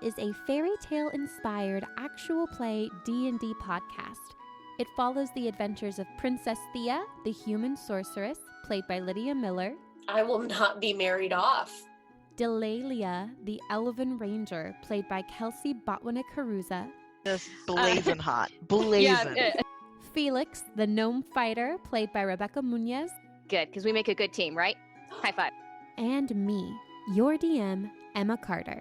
Beyond is a fairy tale inspired actual play D&D podcast. It follows the adventures of Princess Theia, the human sorceress, played by Lydia.r.miller. I will not be married off. Delaelia, the elven ranger, played by Kelsea Botwinick-Caruza. Just blazing hot. Blazing. Yeah, Felix, the gnome fighter, played by Rebecca Munoz. good, because we make a good team, right? High five. And me, your DM, Emma Carter.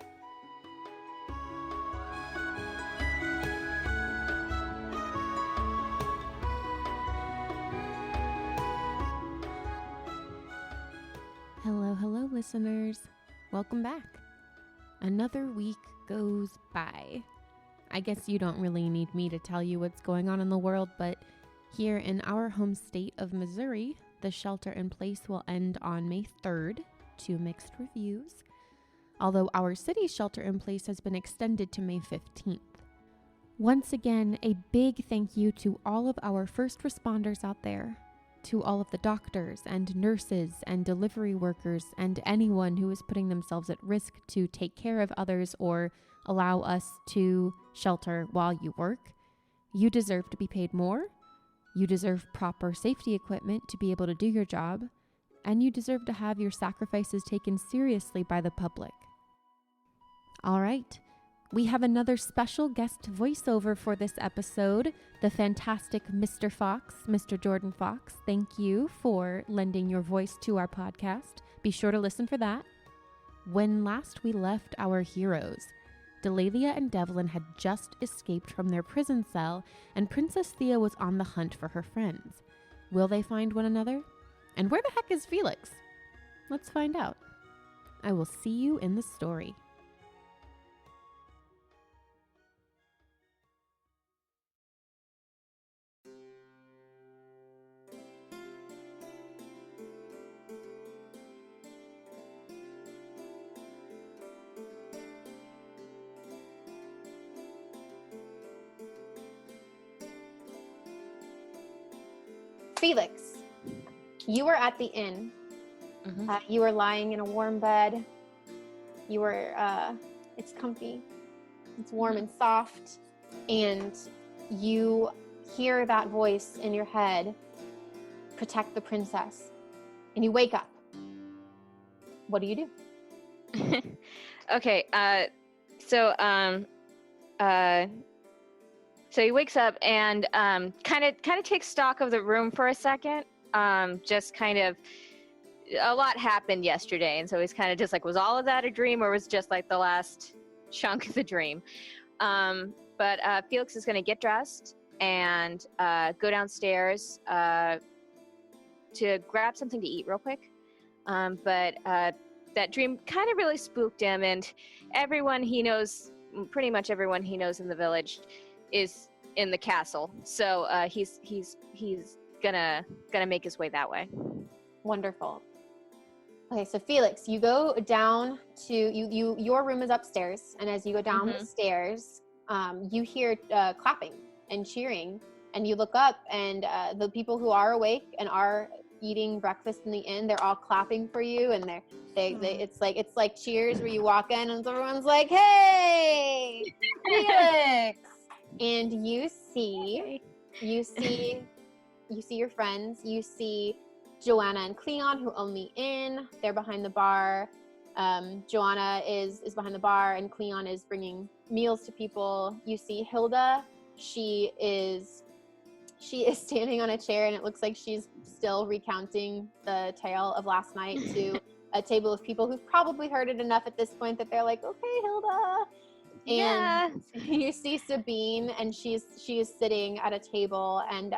Hello, listeners. Welcome back. Another week goes by. I guess you don't really need me to tell you what's going on in the world, but here in our home state of Missouri, the shelter in place will end on May 3rd to mixed reviews, although our city's shelter in place has been extended to May 15th. Once again, a big thank you to all of our first responders out there, to all of the doctors and nurses and delivery workers and anyone who is putting themselves at risk to take care of others or allow us to shelter while you work. You deserve to be paid more. You deserve proper safety equipment to be able to do your job. And you deserve to have your sacrifices taken seriously by the public. All right. We have another special guest voiceover for this episode, the fantastic Mr. Fox, Mr. Jordan Fox. Thank you for lending your voice to our podcast. Be sure to listen for that. When last we left our heroes, Delaelia and Devlin had just escaped from their prison cell, and Princess Theia was on the hunt for her friends. Will they find one another? And where the heck is Felix? Let's find out. I will see you in the story. Felix, you were at the inn. Mm-hmm. You were lying in a warm bed. You were, it's comfy. It's warm and soft. And you hear that voice in your head, protect the princess. And you wake up. What do you do? Okay, so he wakes up and kind of takes stock of the room for a second. Just kind of, a lot happened yesterday, and so he's kind of just like, was all of that a dream, or was just like the last chunk of the dream? But Felix is going to get dressed and go downstairs to grab something to eat real quick. But that dream kind of really spooked him, and everyone he knows, pretty much everyone he knows in the village, is in the castle. So he's gonna make his way that way. Wonderful. Okay, so Felix, you go down to your room is upstairs, and as you go down the stairs, you hear clapping and cheering, and you look up, and the people who are awake and are eating breakfast in the inn, they're all clapping for you, and it's like cheers where you walk in and everyone's like, "Hey, Felix!" And you see your friends. You see Joanna and Cleon, who own the inn. They're behind the bar. Joanna is behind the bar, and Cleon is bringing meals to people. You see Hilda. She is standing on a chair, and it looks like she's still recounting the tale of last night to a table of people who've probably heard it enough at this point that they're like, "Okay, Hilda." And you see Sabine, and she is sitting at a table, and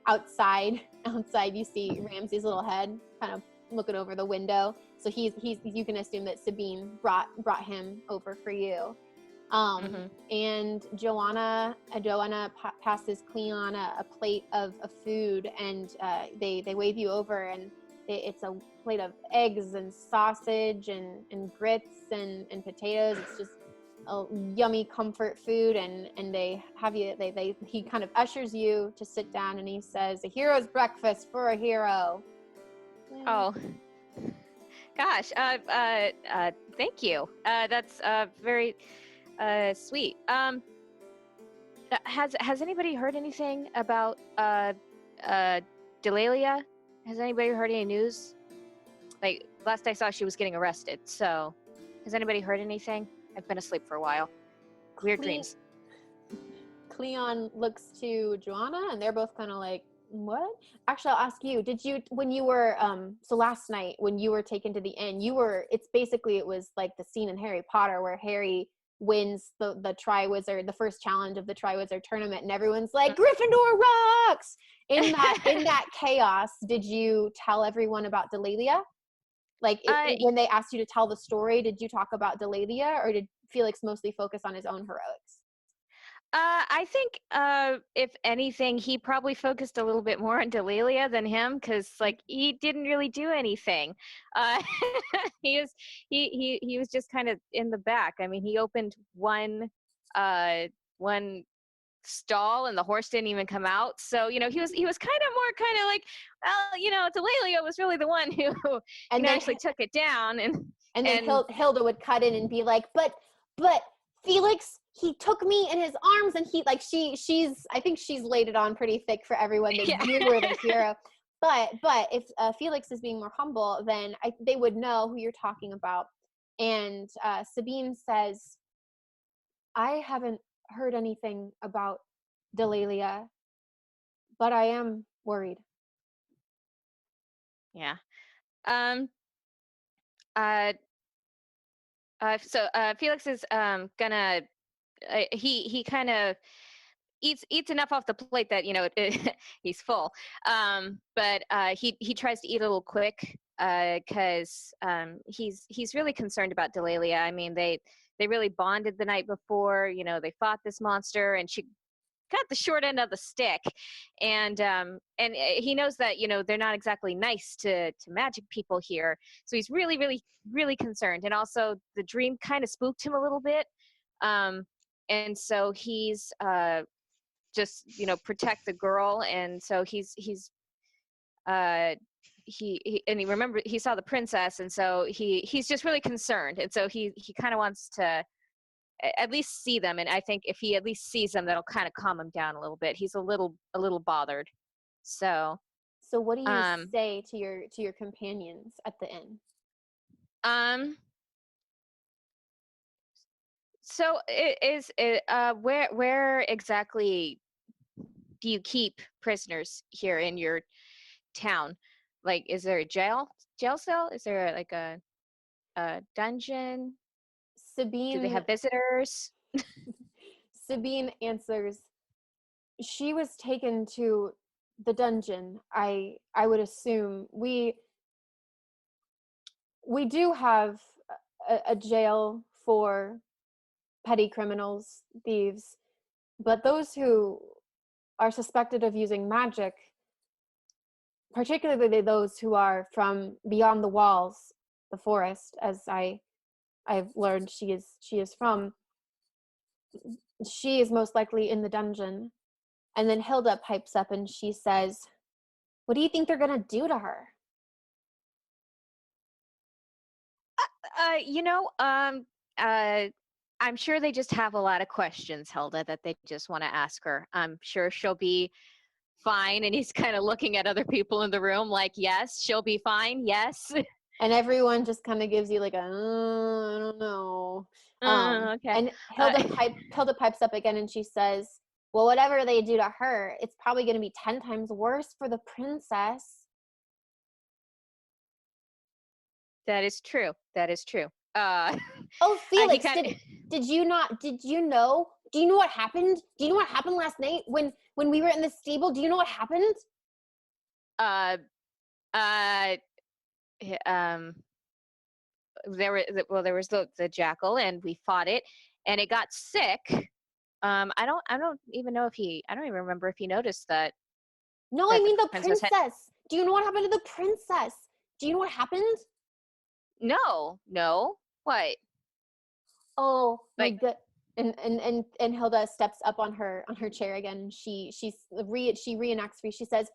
outside you see Ramsey's little head kind of looking over the window. So he's you can assume that Sabine brought him over for you. And Joanna passes Cleon a plate of food, and they wave you over, and it's a plate of eggs and sausage and grits and potatoes. It's just a yummy comfort food, and they have you. He kind of ushers you to sit down, and he says, "A hero's breakfast for a hero." Oh, gosh. Thank you. That's very, Sweet. Has anybody heard anything about Delaelia? Has anybody heard any news? Like, last I saw, she was getting arrested. So, has anybody heard anything? I've been asleep for a while. Weird dreams. Cleon looks to Joanna, and they're both kind of like, what? Actually, I'll ask you, did you, when you were, so last night, when you were taken to the inn, it was like the scene in Harry Potter where Harry wins the Triwizard, the first challenge of the Triwizard tournament, and everyone's like, Gryffindor rocks! In that chaos, did you tell everyone about Delaelia? Like, when they asked you to tell the story, did you talk about Delaelia, or did Felix mostly focus on his own heroics? I think, if anything, he probably focused a little bit more on Delaelia than him, because like he didn't really do anything. He was just kind of in the back. I mean, he opened one stall, and the horse didn't even come out. So he was kind of like, well, Delaelia was really the one who and actually took it down, and then Hilda would cut in and be like, but Felix, he took me in his arms, and he, like, she's I think she's laid it on pretty thick for everyone that you were the hero. But if Felix is being more humble, then they would know who you're talking about. And Sabine says, I haven't heard anything about Delaelia, but I am worried. Yeah. So Felix is gonna he kind of eats enough off the plate that he's full, but he tries to eat a little quick because he's really concerned about Delaelia. I mean, they really bonded the night before. They fought this monster, and she got the short end of the stick, and he knows that they're not exactly nice to magic people here, so he's really really really concerned. And also the dream kind of spooked him a little bit, and so he's just protect the girl, and so he remember he saw the princess, and so he's just really concerned, and so he kind of wants to at least see them. And I think if he at least sees them, that'll kind of calm him down a little bit. He's a little bothered. So what do you say to your companions at the inn? So where exactly do you keep prisoners here in your town? Like, is there a jail cell? Is there like a dungeon? Sabine, do they have visitors? Sabine answers, she was taken to the dungeon. I would assume we do have a jail for petty criminals, thieves, but those who are suspected of using magic, particularly those who are from beyond the walls, the forest, as I've learned she is from, she is most likely in the dungeon. And then Hilda pipes up and she says, what do you think they're gonna do to her? I'm sure they just have a lot of questions, Hilda, that they just want to ask her. I'm sure she'll be fine. And he's kind of looking at other people in the room like, yes, she'll be fine. Yes. And everyone just kind of gives you like I don't know. Okay. And Hilda pipes up again and she says, well, whatever they do to her, it's probably going to be 10 times worse for the princess. That is true. Oh, Felix, did you know? Do you know what happened? Do you know what happened last night when we were in the stable? Do you know what happened? There was the jackal, and we fought it, and it got sick. I don't even remember if he noticed that. No, I mean the princess. Do you know what happened to the princess? Do you know what happened? No. What? Oh my god! And Hilda steps up on her chair again. She reenacts for you. She says,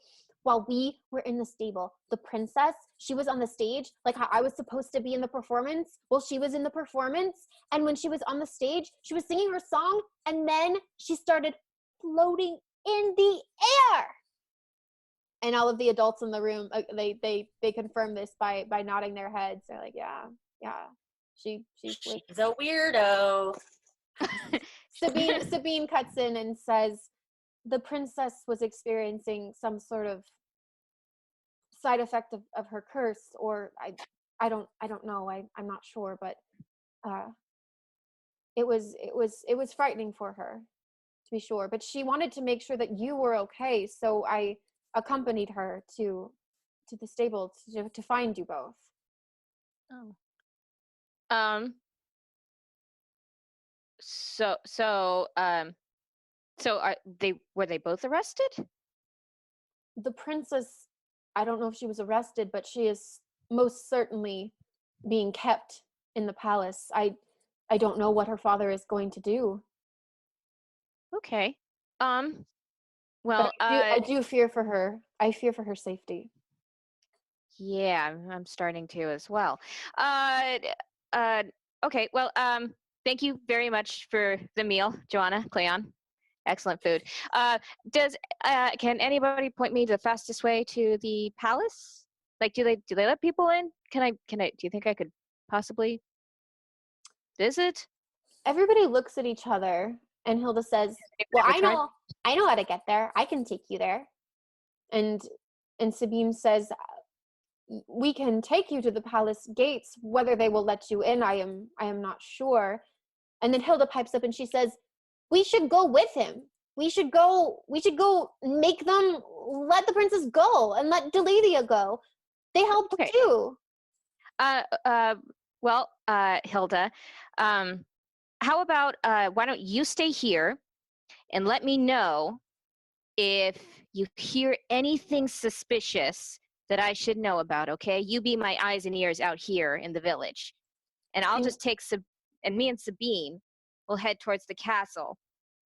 while we were in the stable. The princess, she was on the stage, like how I was supposed to be in the performance. Well, she was in the performance, and when she was on the stage, she was singing her song, and then she started floating in the air. And all of the adults in the room, they confirm this by nodding their heads. They're like, yeah, she's a weirdo. Sabine cuts in and says, the princess was experiencing some sort of side effect of her curse, or I don't know. I'm not sure, but it was frightening for her, to be sure. But she wanted to make sure that you were okay, so I accompanied her to the stable to find you both. Oh. So were they both arrested? The princess, I don't know if she was arrested, but she is most certainly being kept in the palace. I don't know what her father is going to do. Okay. Well, but I do fear for her. I fear for her safety. Yeah, I'm starting to as well. Okay. Well, thank you very much for the meal, Joanna, Cleon. Excellent food. Can anybody point me the fastest way to the palace? Like, do they let people in? Can I, do you think I could possibly visit? Everybody looks at each other, and Hilda says, well, I know how to get there. I can take you there. And Sabine says, we can take you to the palace gates. Whether they will let you in, I am not sure. And then Hilda pipes up and she says, we should go with him. We should go make them let the princess go and let Delaelia go. They helped too. Well, Hilda, how about why don't you stay here and let me know if you hear anything suspicious that I should know about, okay? You be my eyes and ears out here in the village. And I'll just take and me and Sabine will head towards the castle.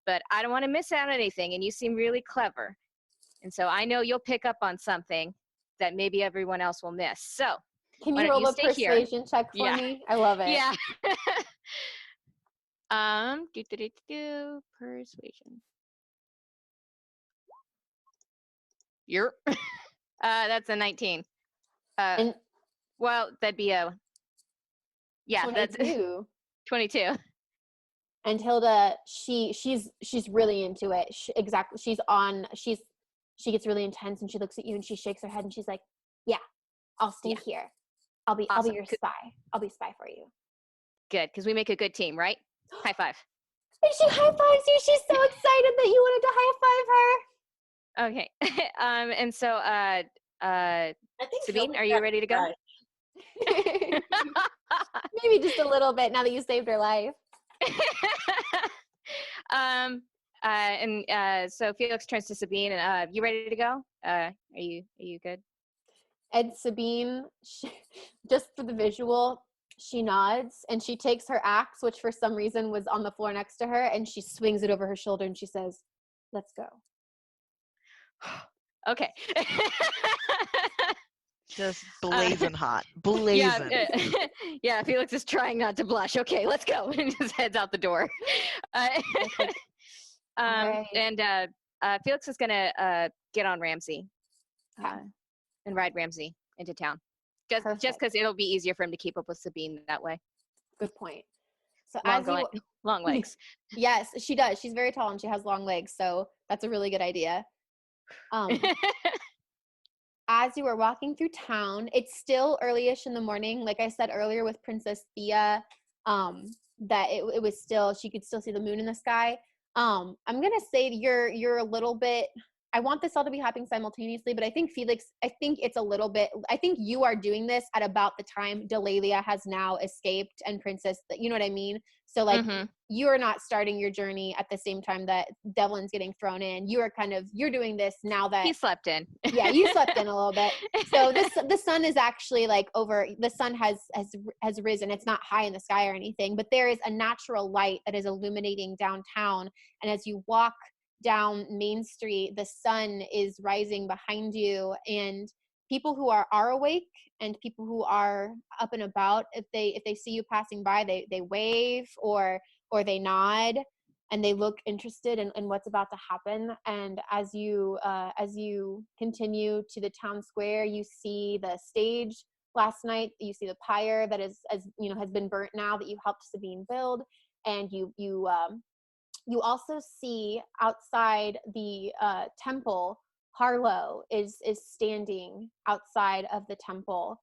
But I don't want to miss out on anything, and you seem really clever. And so I know you'll pick up on something that maybe everyone else will miss. So can you roll a persuasion check for me? I love it. Yeah. Persuasion. You're that's a 19. Well, that'd be a 22. That's 22. And Hilda, she's really into it. She gets really intense, and she looks at you and she shakes her head and she's like, yeah, I'll stay here. I'll be your spy. I'll be spy for you. Good, because we make a good team, right? High five. And she high fives you. She's so excited that you wanted to high five her. Okay. And so I think Sabine, are you ready to go? Maybe just a little bit now that you saved her life. So Felix turns to Sabine and you ready to go? Are you good? And Sabine, just for the visual, she nods and she takes her axe, which for some reason was on the floor next to her, and she swings it over her shoulder and she says, let's go. Okay. Just blazing hot. Blazing. Yeah, Felix is trying not to blush. Okay, let's go. And just heads out the door. Right. And Felix is going to get on Ramsey and ride Ramsey into town. Just because it'll be easier for him to keep up with Sabine that way. Good point. So long legs. Yes, she does. She's very tall and she has long legs, so that's a really good idea. As you were walking through town, it's still early-ish in the morning. Like I said earlier with Princess Theia, that it was still, she could still see the moon in the sky. I'm gonna say you're a little bit, I want this all to be happening simultaneously, but I think Felix, I think you are doing this at about the time Delaelia has now escaped and Princess, you know what I mean? So like, you are not starting your journey at the same time that Devlin's getting thrown in. You're doing this now that he slept in. Yeah, you slept in a little bit. So the sun is actually like the sun has risen. It's not high in the sky or anything, but there is a natural light that is illuminating downtown. And as you walk down Main Street, the sun is rising behind you, and people who are awake and people who are up and about, if they see you passing by, they wave or they nod, and they look interested in what's about to happen. And as you continue to the town square, you see the stage last night, you see the pyre that is, as you know, has been burnt now, that you helped Sabine build, and you also see outside the temple, Harlow is standing outside of the temple,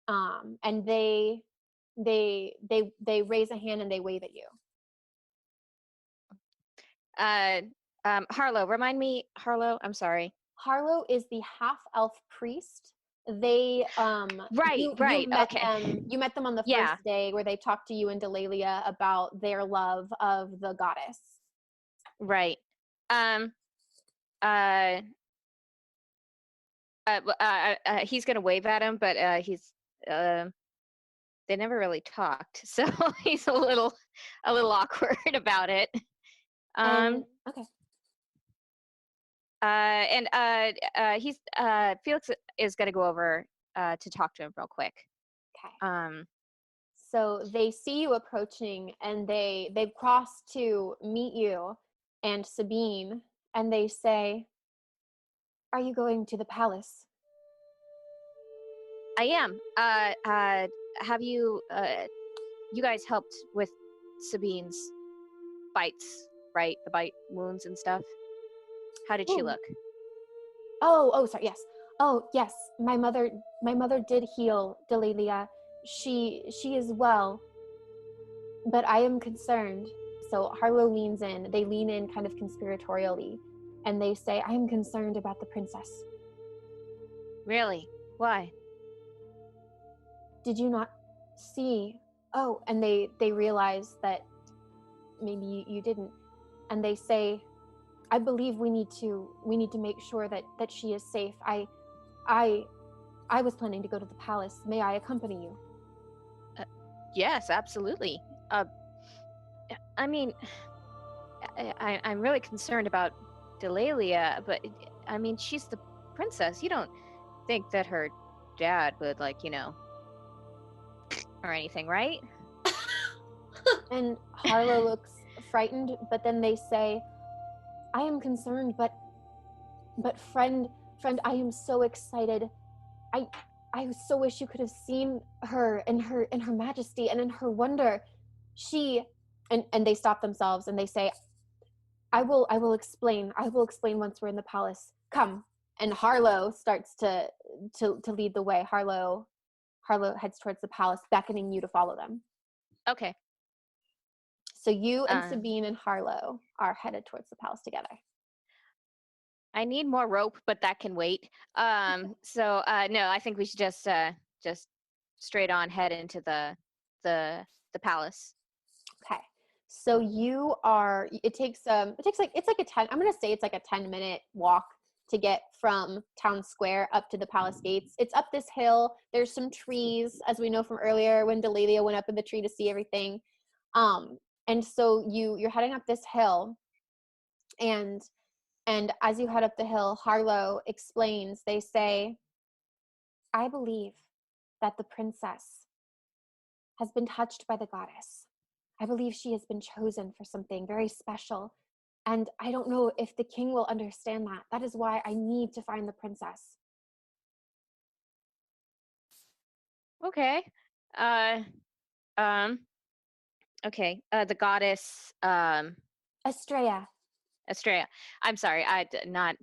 and they raise a hand and they wave at you. Harlow, remind me, Harlow, I'm sorry. Harlow is the half-elf priest. They right. Okay. You met them on the first day where they talked to you and Delaelia about their love of the goddess. Right. He's gonna wave at him, but they never really talked, so he's a little awkward about it. Okay. He's Felix is gonna go over to talk to him real quick. Okay. So they see you approaching, and they've crossed to meet you and Sabine, and they say, "Are you going to the palace?" I am. Have you you guys helped with Sabine's bites, right? The bite wounds and stuff. How did she look? Oh, sorry. Yes. Oh, yes. My mother did heal Delaelia. She is well. But I am concerned. So Harlow leans in. They lean in kind of conspiratorially, and they say, "I am concerned about the princess." Really? Why? Did you not see? Oh, and they realize that maybe you didn't, and they say, "I believe we need to make sure that she is safe. I was planning to go to the palace. May I accompany you?" Yes, absolutely. I mean, I'm really concerned about Delaelia, but I mean, she's the princess. You don't think that her dad would, like, you know, or anything, right? And Harlow looks frightened, but then they say, "I am concerned, but friend, I am so excited. I so wish you could have seen her in her majesty and in her wonder. She," and they stop themselves and they say, I will explain. I will explain once we're in the palace. Come." And Harlow starts to lead the way. Harlow heads towards the palace, beckoning you to follow them. Okay. So you and Sabine and Harlow are headed towards the palace together. I need more rope, but that can wait. No, I think we should just straight on head into the palace. Okay. So you are. It takes like a 10. I'm gonna say it's like a 10-minute walk to get from town square up to the palace gates. It's up this hill. There's some trees, as we know from earlier when Delaelia went up in the tree to see everything. And so you're heading up this hill, and as you head up the hill, Harlow explains. They say, "I believe that the princess has been touched by the goddess. I believe she has been chosen for something very special. And I don't know if the king will understand that. That is why I need to find the princess." Okay. Okay. The goddess, Estrella. I'm sorry. Not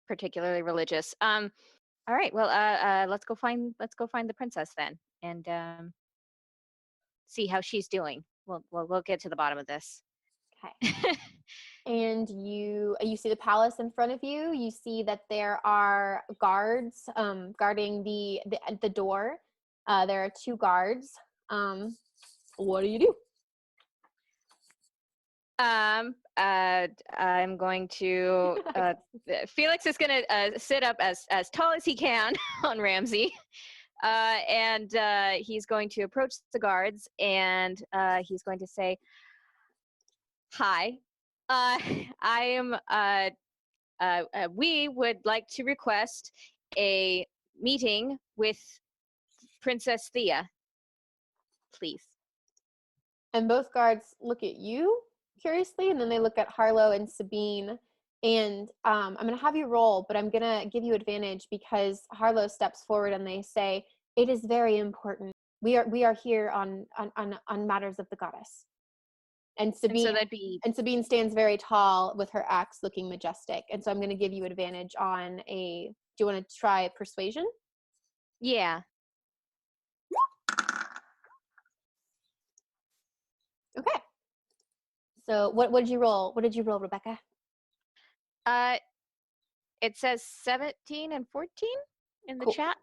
particularly religious. All right. Well, let's go find the princess then, and see how she's doing. We'll get to the bottom of this. Okay. And you see the palace in front of you. You see that there are guards guarding the door. There are 2 guards. What do you do? I'm going to. Felix is going to sit up as tall as he can on Ramsey, and he's going to approach the guards, and he's going to say, "Hi, I am. We would like to request a meeting with Princess Theia, please. And both guards look at you curiously, and then they look at Harlow and Sabine. And I'm going to have you roll, but I'm going to give you advantage because Harlow steps forward and they say, "It is very important. We are here on matters of the goddess." And Sabine, and Sabine stands very tall with her axe looking majestic. And so I'm going to give you advantage on a, do you want to try persuasion? Yeah. Okay. So what did you roll? What did you roll, Rebecca? It says 17 and 14 in the chat.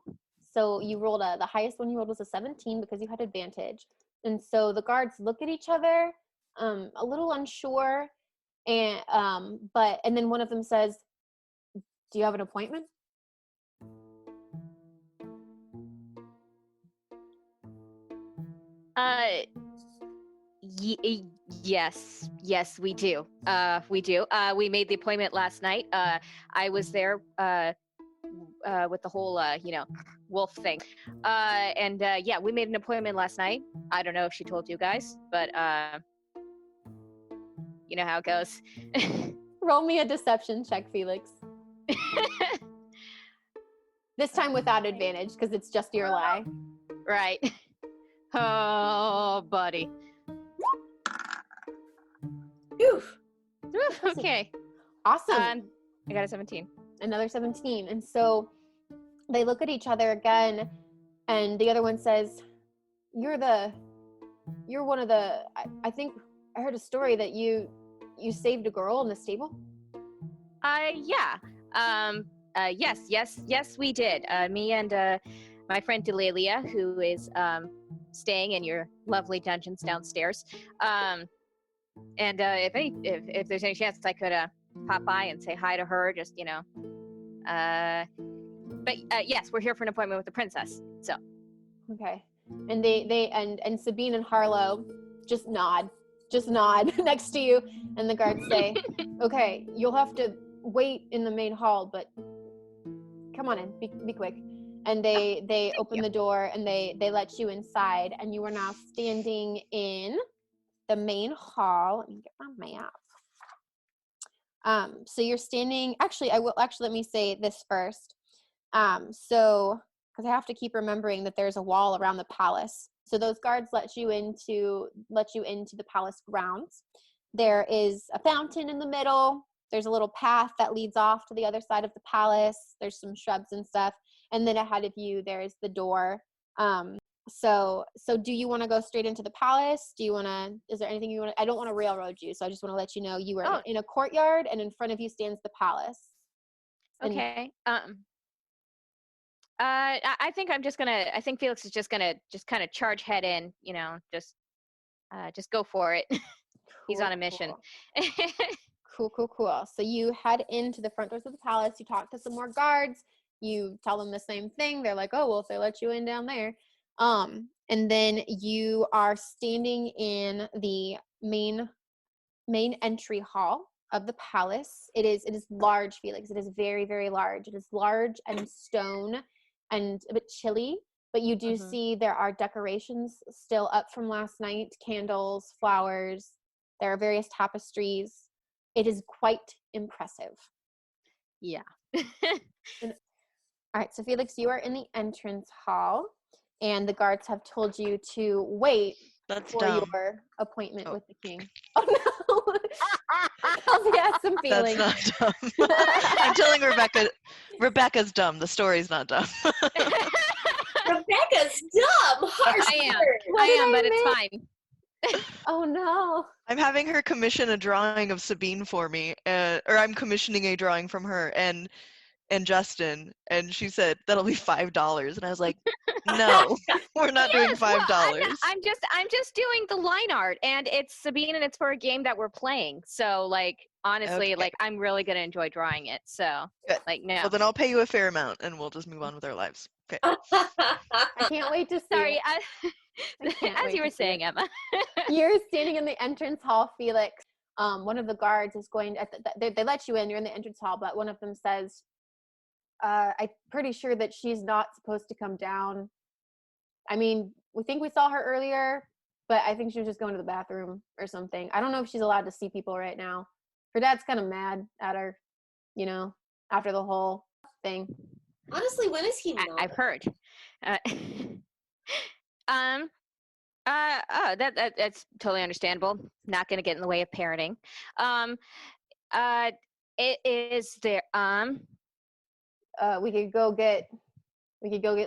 So you rolled the highest one you rolled was a 17 because you had advantage. And so the guards look at each other, a little unsure, and then one of them says, "Do you have an appointment?" Yes, we do. We made the appointment last night. I was there with the whole wolf thing. Yeah, we made an appointment last night. I don't know if she told you guys, but you know how it goes. Roll me a deception check, Felix. This time without advantage because it's just your lie. Right. Oh, buddy. Oof. Okay. Awesome. I got a 17. Another 17. And so they look at each other again, and the other one says, you're one of the, I think I heard a story that you saved a girl in the stable. Yeah. Yes, we did. Me and my friend Delaelia, who is staying in your lovely dungeons downstairs. If there's any chance I could pop by and say hi to her, just yes, we're here for an appointment with the princess. So. Okay. And they Sabine and Harlow just nod next to you, and the guards say, "Okay, you'll have to wait in the main hall, but come on in, be quick." And they open the door and they let you inside, and you are now standing in the main hall. Let me get my map. So you're standing, let me say this first. So, because I have to keep remembering that there's a wall around the palace. So those guards let you into the palace grounds. There is a fountain in the middle. There's a little path that leads off to the other side of the palace. There's some shrubs and stuff. And then ahead of you, there's the door. So do you want to go straight into the palace? Is there anything you want to, I don't want to railroad you. So I just want to let you know you are in a courtyard, and in front of you stands the palace. Okay. I think Felix is just kind of charge head in, just go for it. He's on a mission. Cool. So you head into the front doors of the palace. You talk to some more guards. You tell them the same thing. They're like, "Oh, well, if they let you in down there." And then you are standing in the main entry hall of the palace. It is large, Felix. It is very, very large. It is large and stone and a bit chilly, but you do see there are decorations still up from last night, candles, flowers. There are various tapestries. It is quite impressive. Yeah. All right, so Felix, you are in the entrance hall, and the guards have told you to wait for your appointment with the king. Oh no! Kelsea has some feelings. That's not dumb. I'm telling Rebecca's dumb. The story's not dumb. Rebecca's dumb. Harsh I am, but it's fine. Oh no! I'm having her commission a drawing of Sabine for me, or I'm commissioning a drawing from her and Justin, and she said that'll be $5, and I was like, no, we're not doing $5. Well, I'm just doing the line art, and it's Sabine, and it's for a game that we're playing. So honestly, I'm really gonna enjoy drawing it. So good. No. Well, then I'll pay you a fair amount, and we'll just move on with our lives. Okay. I can't wait to see. Sorry, as you were saying, Emma. You're standing in the entrance hall, Felix. one of the guards is going, they let you in, you're in the entrance hall, but one of them says, I'm pretty sure that she's not supposed to come down. I mean, we think we saw her earlier, but I think she was just going to the bathroom or something. I don't know if she's allowed to see people right now. Her dad's kind of mad at her, after the whole thing. Honestly, when is he not? I've heard. That's totally understandable. Not going to get in the way of parenting. It is there. We could go get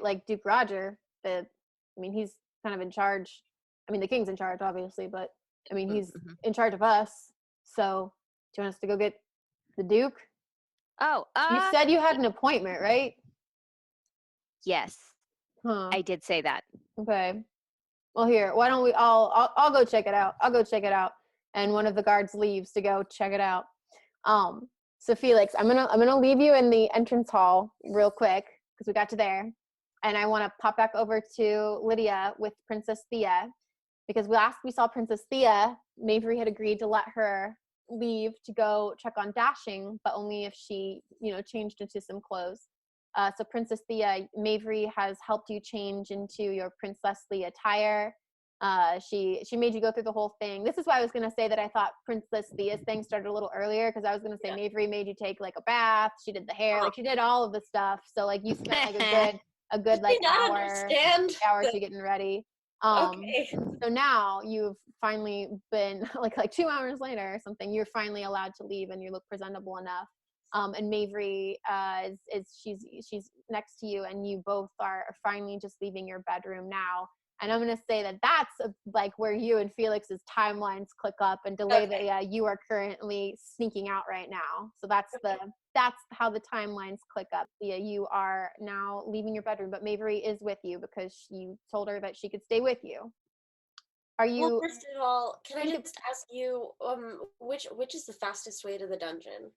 like Duke Roger. He's kind of in charge. I mean, the king's in charge, obviously, but I mean, he's in charge of us. So, do you want us to go get the Duke? Oh, you said you had an appointment, right? Yes. Huh. I did say that. Okay. Well, here, why don't we? I'll go check it out. I'll go check it out. And one of the guards leaves to go check it out. So Felix, I'm gonna leave you in the entrance hall real quick because we got to there, and I want to pop back over to Lydia with Princess Theia, because last we saw Princess Theia, Mavry had agreed to let her leave to go check on Dashing, but only if she, changed into some clothes. So Princess Theia, Mavry has helped you change into your princessly attire. She made you go through the whole thing. This is why I was going to say that I thought Princess Theia's thing started a little earlier, because I was going to say Mavry made you take like a bath. She did the hair, like she did all of the stuff. So like you spent like a good like hour to getting ready. Okay. So now you've finally been like 2 hours later or something, you're finally allowed to leave and you look presentable enough. And Mavry she's next to you, and you both are finally just leaving your bedroom now. And I'm going to say that that's like where you and Felix's timelines click up, and Delaelia, you are currently sneaking out right now. So that's how the timelines click up. Yeah, you are now leaving your bedroom, but Mavry is with you because you told her that she could stay with you. Are you? Well, first of all, can I just ask you, which is the fastest way to the dungeon?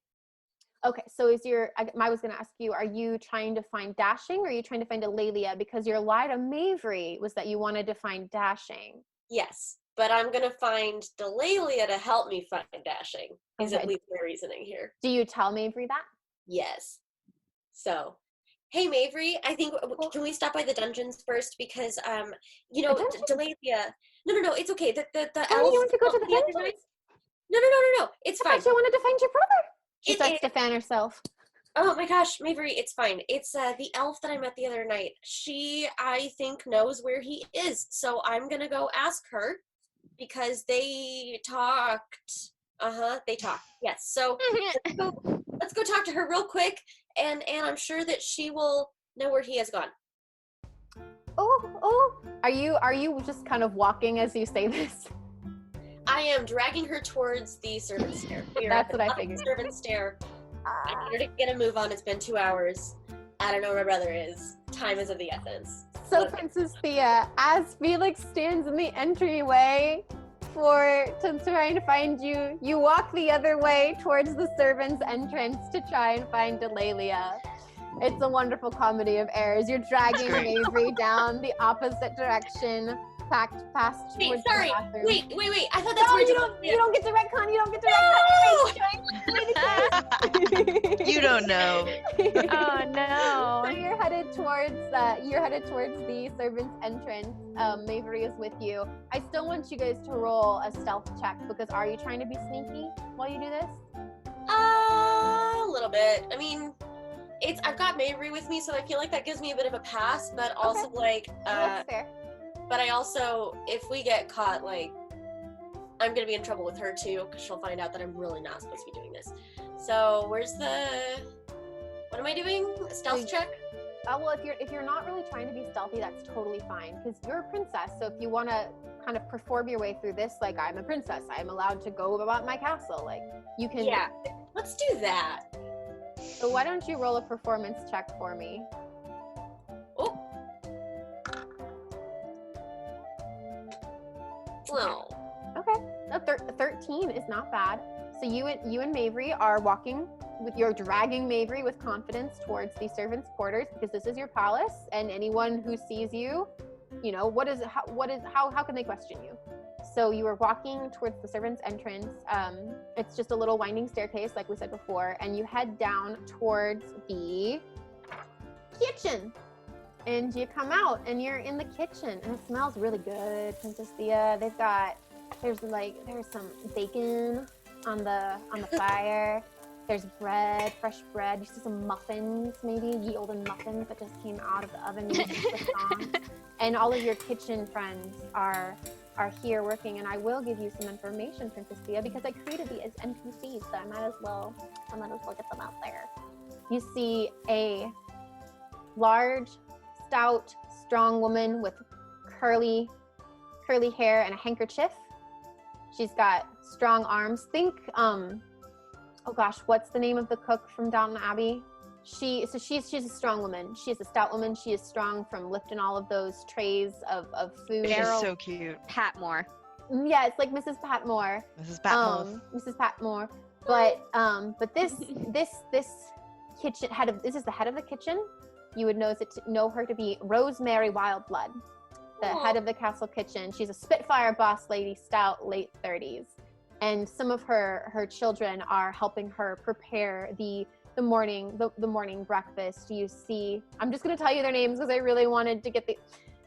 Okay, so I was going to ask you, are you trying to find Dashing, or are you trying to find Delaelia? Because your lie to Mavry was that you wanted to find Dashing. Yes, but I'm going to find Delaelia to help me find Dashing, is at least my reasoning here. Do you tell Mavry that? Yes. So, hey Mavry, I think, can we stop by the dungeons first? Because, Delaelia, no, it's okay. The elf. You want to go to the dungeons? No, it's fine. I thought you wanted to find your brother. She starts to fan herself. Oh my gosh, Mavry, it's fine. It's the elf that I met the other night. She, I think, knows where he is. So I'm going to go ask her, because they talked. They talked. Yes. So let's go talk to her real quick. And I'm sure that she will know where he has gone. Oh. Are you just kind of walking as you say this? I am dragging her towards the servant stair. That's what I figured. Servant stair. I need her to get a move on. It's been 2 hours. I don't know where my brother is. Time is of the essence. So Princess Theia, as Felix stands in the entryway to try and find you, you walk the other way towards the servants' entrance to try and find Delaelia. It's a wonderful comedy of errors. You're dragging Mavry down the opposite direction. Past towards the bathroom. Wait. I thought that's where you don't get to retcon. You don't know. Oh no. So you're headed towards the servant's entrance. Mavry is with you. I still want you guys to roll a stealth check, because are you trying to be sneaky while you do this? A little bit. I mean, I've got Mavry with me, so I feel like that gives me a bit of a pass, but also That's fair. But I also, if we get caught, I'm going to be in trouble with her too, because she'll find out that I'm really not supposed to be doing this. So, what am I doing? A stealth check? Well, if you're not really trying to be stealthy, that's totally fine, because you're a princess. So if you want to kind of perform your way through this, like, I'm a princess, I'm allowed to go about my castle, like, you can. Yeah, let's do that. So why don't you roll a performance check for me? Oh. Oh. Okay. No, 13 is not bad. So you and Mavry are walking you're dragging Mavry with confidence towards the servants' quarters, because this is your palace, and anyone who sees you, how can they question you? So you were walking towards the servants' entrance. It's just a little winding staircase, like we said before, and you head down towards the kitchen. And you come out, and you're in the kitchen, and it smells really good, Princess Theia. There's some bacon on the fire. There's bread, fresh bread. You see some muffins, maybe ye olden muffins that just came out of the oven. You just slipped on. And all of your kitchen friends are here working, and I will give you some information, Princess Theia, because I created these as NPCs, so I might as well get them out there. You see a large, stout, strong woman with curly hair and a handkerchief. She's got strong arms. Think, oh gosh, what's the name of the cook from Downton Abbey? She's a strong woman. She's a stout woman. She is strong from lifting all of those trays of food. She's so cute. Patmore. Yeah, it's like Mrs. Patmore. Mrs. Patmore. Mrs. Patmore. But this kitchen this is the head of the kitchen. You would know her to be Rosemary Wildblood, the head of the castle kitchen. She's a Spitfire boss lady, stout, late 30s. And some of her children are helping her prepare the morning breakfast. You see, I'm just going to tell you their names because I really wanted to get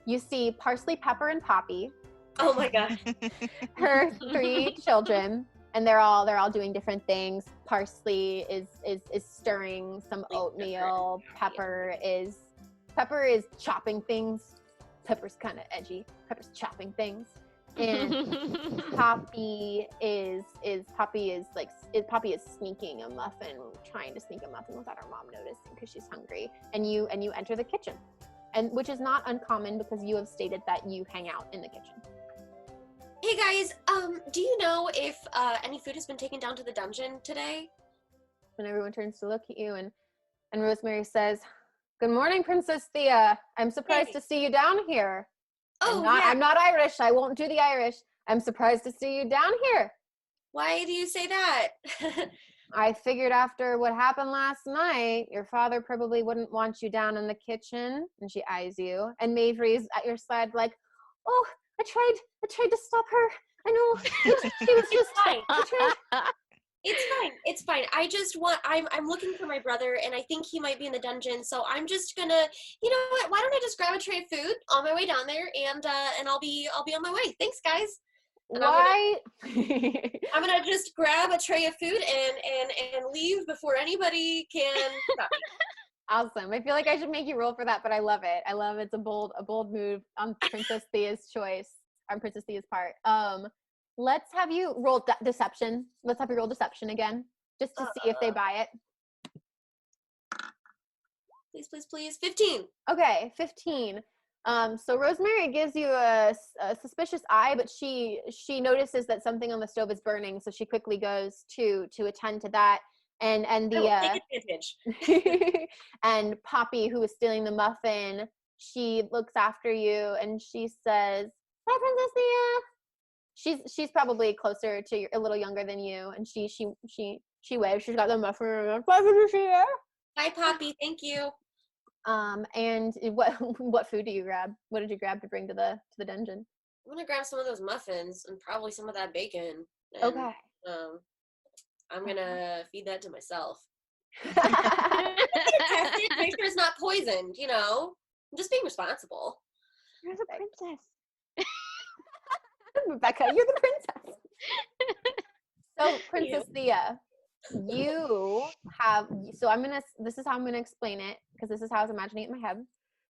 you see Parsley, Pepper, and Poppy. Oh my gosh. Her 3 children, and they're all doing different things. Parsley is stirring some oatmeal. Pepper is chopping things. Pepper's kind of edgy. Pepper's chopping things. And Poppy is sneaking a muffin, trying to sneak a muffin without her mom noticing because she's hungry. And you enter the kitchen, and which is not uncommon because you have stated that you hang out in the kitchen. Hey guys, do you know if any food has been taken down to the dungeon today? And everyone turns to look at you, and Rosemary says, "Good morning, Princess Theia. I'm surprised to see you down here." Oh, I'm not Irish. I won't do the Irish. I'm surprised to see you down here. Why do you say that? I figured after what happened last night, your father probably wouldn't want you down in the kitchen. And she eyes you. And Maveri's at your side like, "Oh, I tried to stop her. I know. She was just fine. I tried." It's fine. I'm looking for my brother, and I think he might be in the dungeon, so I'm just gonna, you know what, why don't I just grab a tray of food on my way down there, and I'll be on my way. Thanks, guys. And Why? I'm gonna just grab a tray of food and leave before anybody can stop me. Awesome. I feel like I should make you roll for that, but I love it. It's a bold move on Princess Theia's choice, on Princess Theia's part. Let's have you roll deception. Let's have you roll deception again, just to see if they buy it. Please. 15. Okay, 15. So Rosemary gives you a suspicious eye, but she notices that something on the stove is burning, so she quickly goes to attend to that. And take advantage. And Poppy, who is stealing the muffin, she looks after you and she says, "Hi, Princess Theia." She's probably closer to a little younger than you, and she waves. She's got the muffin. Hi, Poppy. Thank you. And what food do you grab? What did you grab to bring to the dungeon? I'm gonna grab some of those muffins and probably some of that bacon. And, Okay. I'm gonna feed that to myself. Test it, make sure it's not poisoned. You know, I'm just being responsible. You're the princess. Rebecca, you're the princess. So, Princess Theia, this is how I'm gonna explain it, because this is how I was imagining it in my head.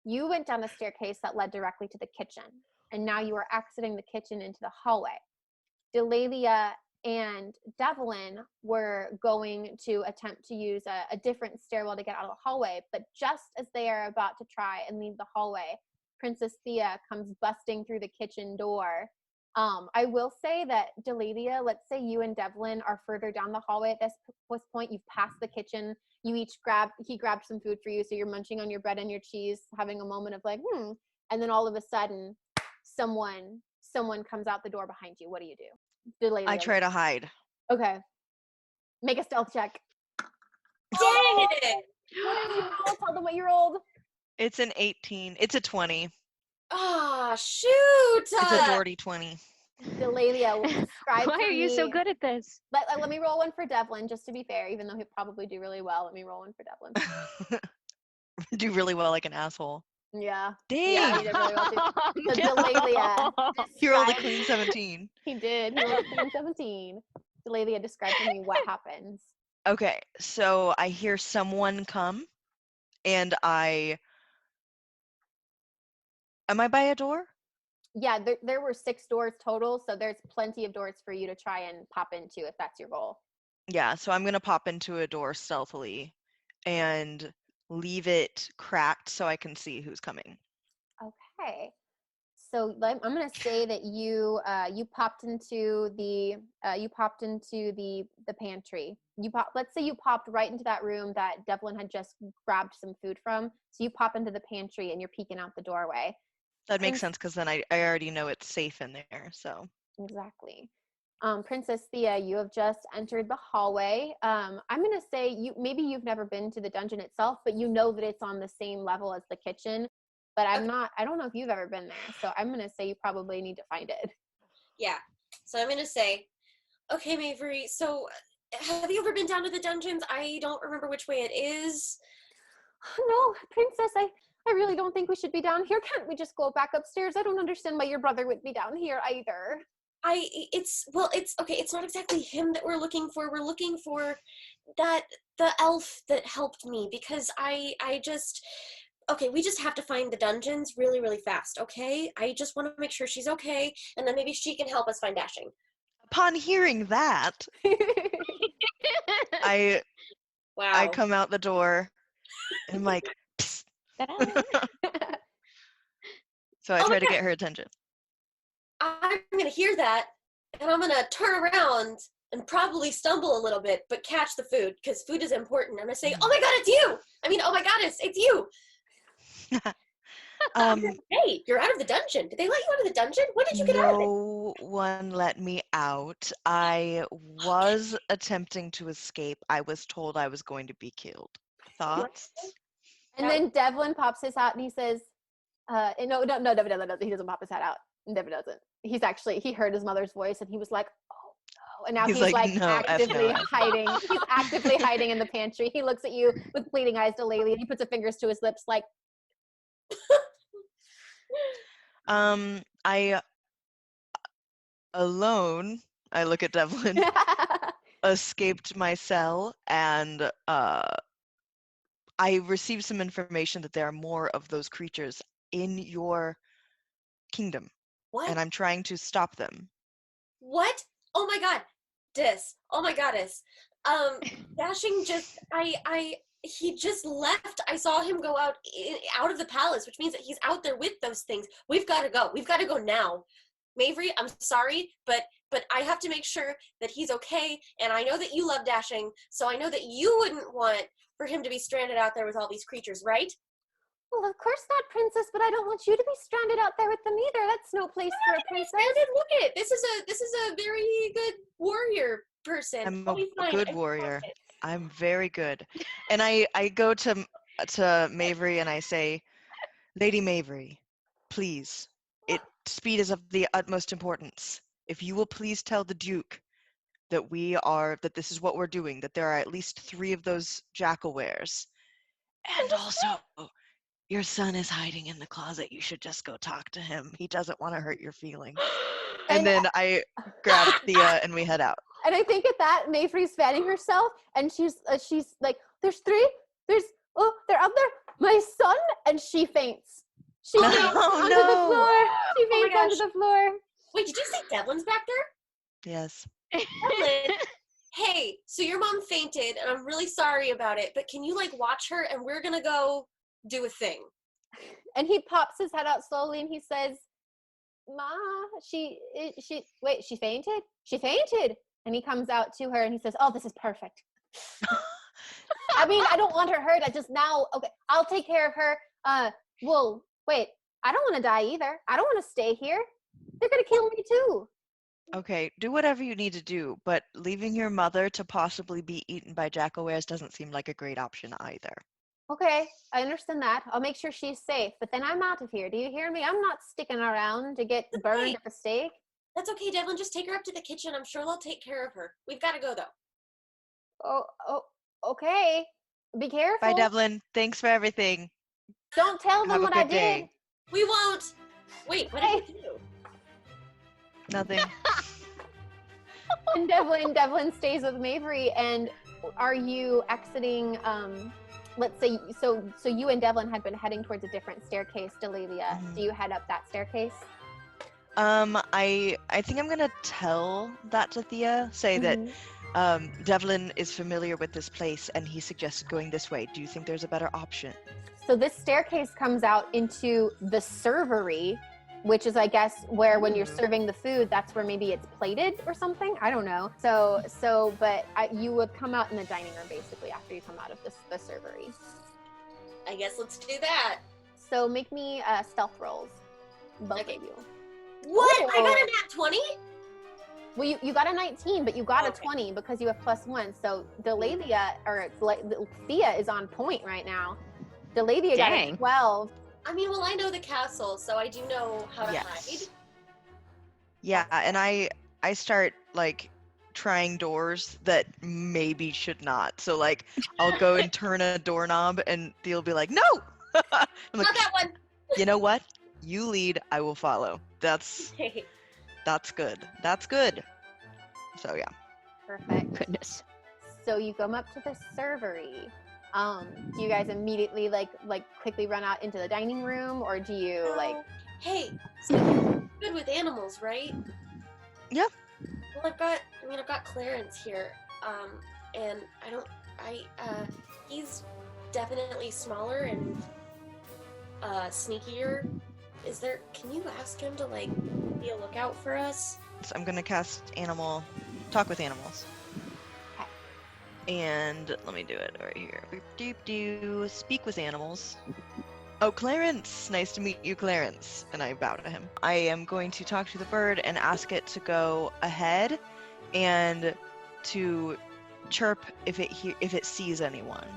You went down a staircase that led directly to the kitchen, and now you are exiting the kitchen into the hallway. Delaelia and Devlin were going to attempt to use a different stairwell to get out of the hallway, but just as they are about to try and leave the hallway, Princess Theia comes busting through the kitchen door. I will say that Delaelia, let's say you and Devlin are further down the hallway at this point. You've passed the kitchen. He grabbed some food for you, so you're munching on your bread and your cheese, having a moment of like, and then all of a sudden, someone comes out the door behind you. What do you do? Delaelia. I try to hide. Okay. Make a stealth check. Dang it! What did you roll? Tell them what you rolled. It's an 18. It's a 20. Oh, shoot! It's a dirty 20. Delaelia, describe Why for are you so me- good at this? Let me roll one for Devlin, just to be fair, even though he'll probably do really well. Let me roll one for Devlin. Do really well like an asshole. Yeah. Dang. Yeah, he did really well too. So No. Delaelia, He rolled a describe- clean 17. He did. He rolled a clean 17. Delaelia, describe for me what happens. Okay, so I hear someone come, and am I by a door? Yeah, there were 6 doors total, so there's plenty of doors for you to try and pop into if that's your goal. Yeah, so I'm gonna pop into a door stealthily and leave it cracked so I can see who's coming. Okay. So I'm going to say that you popped into the pantry. Let's say you popped right into that room that Devlin had just grabbed some food from. So you pop into the pantry and you're peeking out the doorway. That makes sense because then I already know it's safe in there. So Exactly. Princess Theia, you have just entered the hallway. I'm going to say you've never been to the dungeon itself, but you know that it's on the same level as the kitchen. But I don't know if you've ever been there. So I'm going to say you probably need to find it. Yeah. So I'm going to say, okay, Mavery, so have you ever been down to the dungeons? I don't remember which way it is. No, Princess, I really don't think we should be down here. Can't we just go back upstairs? I don't understand why your brother would be down here either. It's okay, it's not exactly him that we're looking for. We're looking for the elf that helped me because we just have to find the dungeons really, really fast, okay? I just want to make sure she's okay, and then maybe she can help us find Dashing. upon hearing that, I come out the door and I'm like, psst. So I try to get her attention. I'm gonna hear that, and I'm gonna turn around and probably stumble a little bit, but catch the food, because food is important. I'm gonna say, oh my god, it's you! I mean, oh my goddess, it's you! Hey, you're out of the dungeon. Did they let you out of the dungeon? When did you get out of it? No one let me out. I was attempting to escape. I was told I was going to be killed. Thoughts? And then Devlin pops his hat and he says, no, Devlin doesn't. He doesn't pop his hat out. Devlin doesn't. He heard his mother's voice and he was like, oh no. And now he's like no, actively no. hiding. He's actively hiding in the pantry. He looks at you with bleeding eyes, Delaelia, and he puts his fingers to his lips like, I alone, I look at Devlin, escaped my cell, and I received some information that there are more of those creatures in your kingdom. What? And I'm trying to stop them. What? Oh my god. Oh my goddess. Dashing he just left. I saw him go out of the palace, which means that he's out there with those things. We've got to go. We've got to go now. Mavery, I'm sorry, but I have to make sure that he's okay, and I know that you love Dashing, so I know that you wouldn't want for him to be stranded out there with all these creatures, right? well, of course not, Princess, but I don't want you to be stranded out there with them either. That's no place for a princess. Look at it. This is a very good warrior person. I'm I'll be a fine. good warrior. I'm very good. And I go to Mavery and I say, Lady Mavery, please, speed is of the utmost importance. If you will please tell the Duke that this is what we're doing, that there are at least 3 of those jackal-wares. And also, your son is hiding in the closet. You should just go talk to him. He doesn't want to hurt your feelings. And then I grab Theia and we head out. And I think at that, Mavery's fanning herself, and she's like, "There's 3. They're out there. My son!" And she faints. She faints onto the floor. She faints onto the floor. Wait, did you say Devlin's back there? Yes. Devlin, hey, so your mom fainted, and I'm really sorry about it, but can you watch her, and we're gonna go do a thing. And he pops his head out slowly, and he says, "Ma, she fainted? She fainted." And he comes out to her and he says, "Oh, this is perfect." I mean, I don't want her hurt. Okay, I'll take care of her. Well, wait, I don't want to die either. I don't want to stay here. They're going to kill me too. Okay, do whatever you need to do, but leaving your mother to possibly be eaten by jackal-wares doesn't seem like a great option either. Okay, I understand that. I'll make sure she's safe, but then I'm out of here. Do you hear me? I'm not sticking around to get burned at the stake. That's okay, Devlin. Just take her up to the kitchen. I'm sure they'll take care of her. We've got to go, though. Oh, okay. Be careful. Bye, Devlin. Thanks for everything. Don't tell them Have a what I good did. day. We won't. Wait, what did you do? Nothing. And Devlin stays with Mavry. And are you exiting? Let's say so you and Devlin had been heading towards a different staircase. Delaelia, do you head up that staircase? I think I'm gonna tell that to Theia. Say that Devlin is familiar with this place and he suggested going this way. Do you think there's a better option? So this staircase comes out into the servery, which is, I guess, where when you're serving the food, that's where maybe it's plated or something. I don't know. But you would come out in the dining room basically after you come out of the servery. I guess let's do that. So make me stealth rolls, both Okay. of you. What? Ooh. I got a nat 20? Well, you got a 19, but you got a Okay. 20 because you have +1. So Delaelia, or Theia is on point right now. Delaelia got a Dang. 12. I mean, well, I know the castle, so I do know how to hide. Yeah, and I start like trying doors that maybe should not. So like I'll go and turn a doorknob and Thea'll be like, "No!" I'm like, Not that one. "You know what? You lead, I will follow." That's good. That's good. So yeah. Perfect. Goodness. So you come up to the servery. Do you guys immediately like quickly run out into the dining room, or do you like? Hey, so you're good with animals, right? Yeah. Well, I've got Clarence here, and he's definitely smaller and sneakier. Can you ask him to like be a lookout for us? So I'm gonna cast talk with animals. And let me do it right here. Speak with animals. Oh, Clarence! Nice to meet you, Clarence. And I bow to him. I am going to talk to the bird and ask it to go ahead and to chirp if it sees anyone,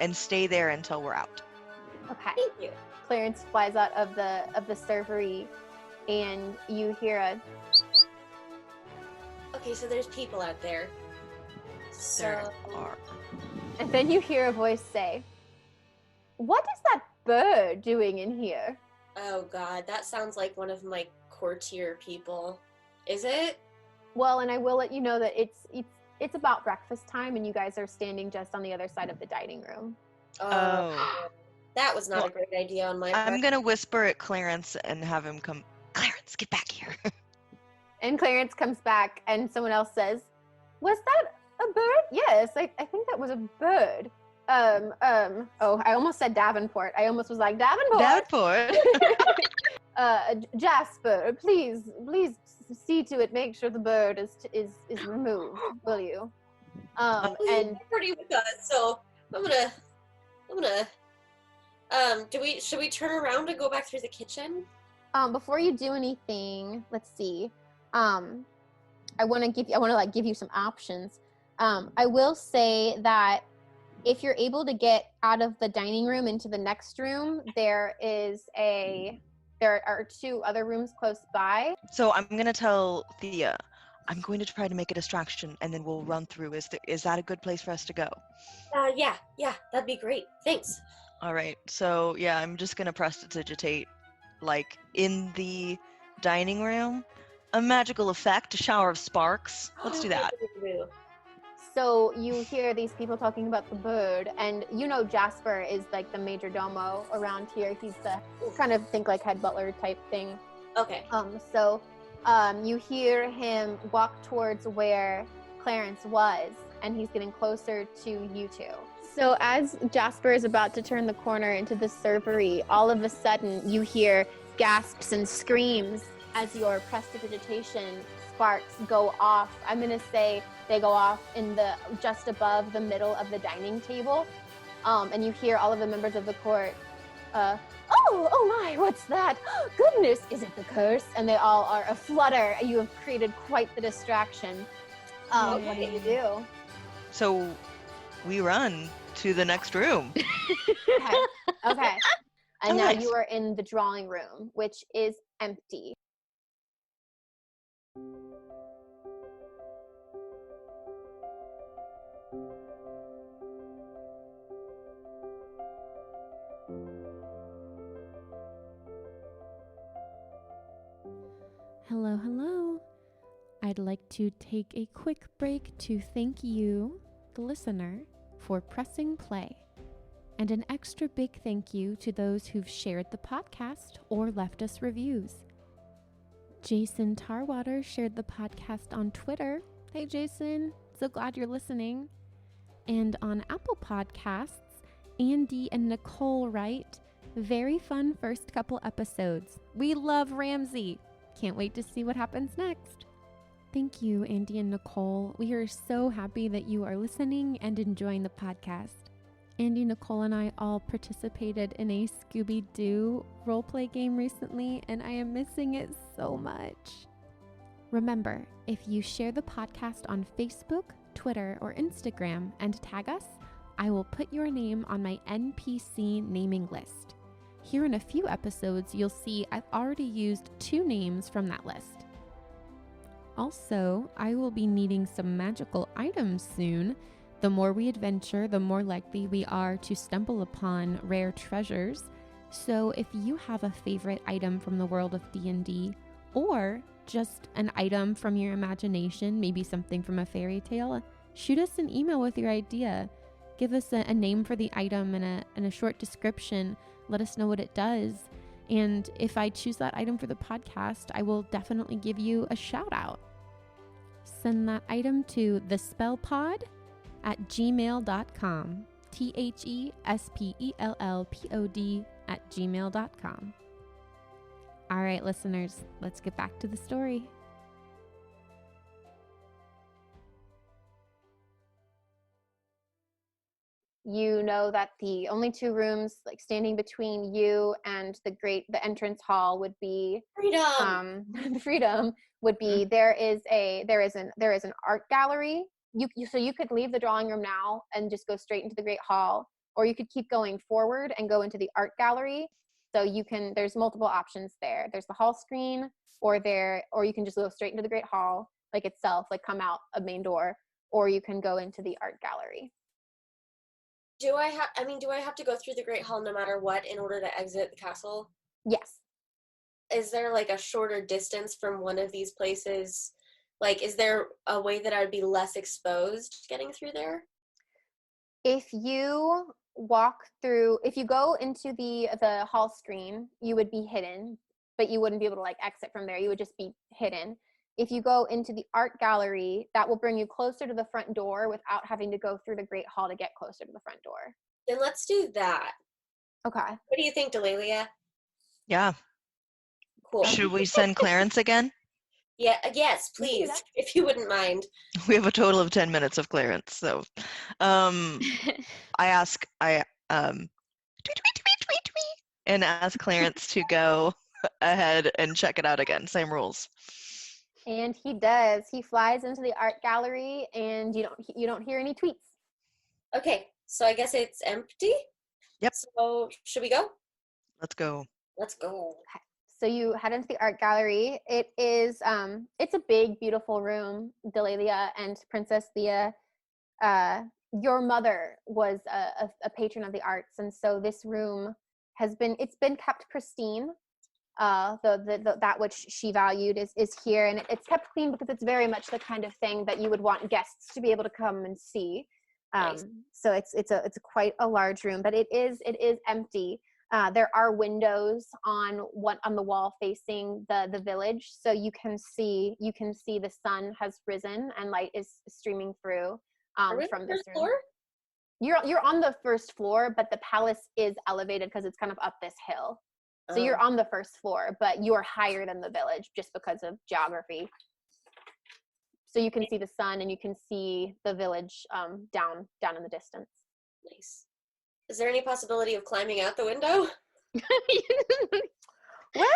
and stay there until we're out. Okay. Thank you. Clarence flies out of the servery, and you hear a. Okay, so there's people out there. So There are. And then you hear a voice say, "What is that bird doing in here?" oh god, that sounds like one of my courtier people. Is it? Well, and I will let you know that it's about breakfast time, and you guys are standing just on the other side of the dining room. Oh. That was not Well, a great idea on my part. I'm gonna whisper at Clarence and have him come. Clarence, get back here. And Clarence comes back, and someone else says, "Was that a bird?" "Yes, I think that was a bird." Oh, I almost said Davenport. I almost was like, "Davenport." Jasper, please see to it. Make sure the bird is removed, will you? And He's pretty with us, so I'm gonna. Should we turn around and go back through the kitchen? before you do anything, let's see. I want to give you some options. I will say that if you're able to get out of the dining room into the next room, there are 2 other rooms close by. So I'm gonna tell Theia, I'm going to try to make a distraction, and then we'll run through. Is that a good place for us to go? Yeah, that'd be great. Thanks. All right. So yeah, I'm just gonna prestidigitate, like in the dining room, a magical effect, a shower of sparks. Let's do that. So you hear these people talking about the bird, and you know Jasper is like the major domo around here. He's the kind of think like head butler type thing. Okay. You hear him walk towards where Clarence was, and he's getting closer to you two. So as Jasper is about to turn the corner into the servery, all of a sudden you hear gasps and screams as your prestidigitation sparks go off. I'm gonna say they go off in just above the middle of the dining table, and you hear all of the members of the court. Oh my, what's that? Goodness, is it the curse? And they all are aflutter. You have created quite the distraction. What do you do? So we run to the next room. Okay. And now Nice. you are in the drawing room, which is empty. Hello, hello. I'd like to take a quick break to thank you, the listener, for pressing play. And an extra big thank you to those who've shared the podcast or left us reviews. Jason Tarwater shared the podcast on Twitter. Hey, Jason. So glad you're listening. And on Apple Podcasts, Andy and Nicole write, very fun first couple episodes. We love Ramsey. Can't wait to see what happens next. Thank you, Andy and Nicole. We are so happy that you are listening and enjoying the podcast. Andy, Nicole, and I all participated in a Scooby-Doo roleplay game recently, and I am missing it so much. Remember, if you share the podcast on Facebook, Twitter, or Instagram and tag us, I will put your name on my NPC naming list. Here in a few episodes, you'll see I've already used 2 names from that list. Also, I will be needing some magical items soon. The more we adventure, the more likely we are to stumble upon rare treasures. So if you have a favorite item from the world of D&D, or just an item from your imagination, maybe something from a fairy tale, shoot us an email with your idea. Give us a name for the item and a short description. Let us know what it does. And if I choose that item for the podcast, I will definitely give you a shout out. Send that item to thespellpod@gmail.com. thespellpod@gmail.com. All right, listeners, let's get back to the story. You know that the only 2 rooms like standing between you and the entrance hall would be Freedom. the freedom would be there is an art gallery. So you could leave the drawing room now and just go straight into the great hall, or you could keep going forward and go into the art gallery. So there's multiple options there. There's the hall screen, or you can just go straight into the great hall like itself, like come out a main door, or you can go into the art gallery. Do I have to go through the Great Hall no matter what in order to exit the castle? Yes. Is there like a shorter distance from one of these places? Like, is there a way that I'd be less exposed getting through there? If you go into the hall screen, you would be hidden, but you wouldn't be able to like exit from there. You would just be hidden. If you go into the art gallery, that will bring you closer to the front door without having to go through the Great Hall to get closer to the front door. Then let's do that. Okay. What do you think, Delaelia? Yeah. Cool. Should we send Clarence again? Yeah. Yes, please, if you wouldn't mind. We have a total of 10 minutes of Clarence, so tweet, and ask Clarence to go ahead and check it out again. Same rules. And he does. He flies into the art gallery, and you don't hear any tweets. Okay, so I guess it's empty? Yep. So should we go? Let's go. Let's go. So you head into the art gallery. It is it's a big, beautiful room. Delaelia and Princess Theia, your mother was a patron of the arts, and so this room it's been kept pristine. That which she valued is here, and it's kept clean because it's very much the kind of thing that you would want guests to be able to come and see. Nice. So it's quite a large room, but it is empty. There are windows on the wall facing the village, so you can see the sun has risen and light is streaming through from this room. Floor? You're on the first floor, but the palace is elevated because it's kind of up this hill. So you're on the first floor, but you're higher than the village just because of geography. So you can see the sun and you can see the village down in the distance. Nice. Is there any possibility of climbing out the window? Well,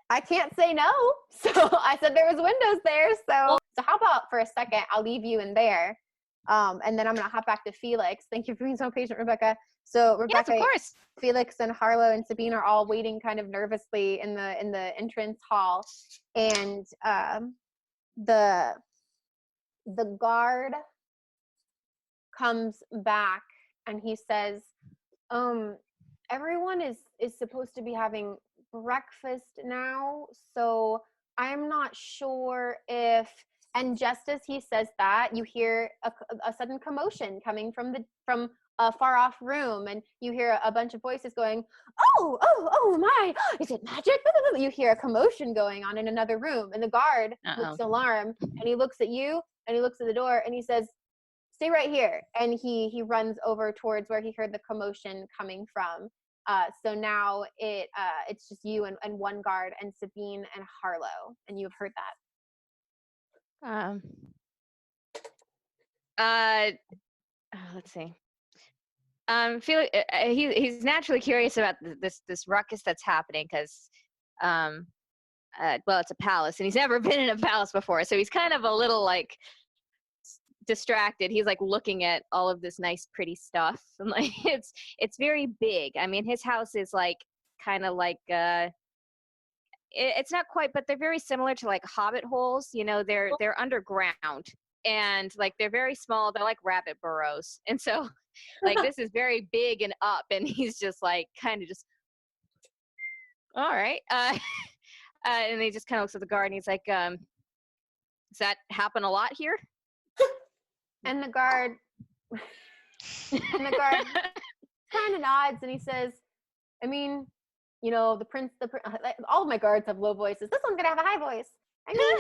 I can't say no. So I said there was windows there. So how about for a second, I'll leave you in there. And then I'm gonna hop back to Felix. Thank you for being so patient, Rebecca. So Yes, Rebecca, of course. Felix and Harlow and Sabine are all waiting kind of nervously in the entrance hall, and the guard comes back and he says, everyone is supposed to be having breakfast now, so I'm not sure if. And just as he says that, you hear a sudden commotion coming from a far off room, and you hear a bunch of voices going, oh my, is it magic? You hear a commotion going on in another room, and the guard looks alarmed, and he looks at you, and he looks at the door, and he says, stay right here. And he runs over towards where he heard the commotion coming from. So now it's just you and one guard and Sabine and Harlow, and you've heard that. Let's see. Felix, he's naturally curious about this ruckus that's happening because, well, it's a palace, and he's never been in a palace before, so he's kind of a little like distracted. He's like looking at all of this nice, pretty stuff, and like it's very big. I mean, his house is like kind of like it's not quite, but they're very similar to like hobbit holes. You know, they're underground, and like they're very small. They're like rabbit burrows, and so like this is very big and up, and he's just like kind of just all right. And he just kind of looks at the guard, and he's like, does that happen a lot here? And the guard kind of nods, and he says, I mean, you know, the prince, all of my guards have low voices. This one's gonna have a high voice. I mean,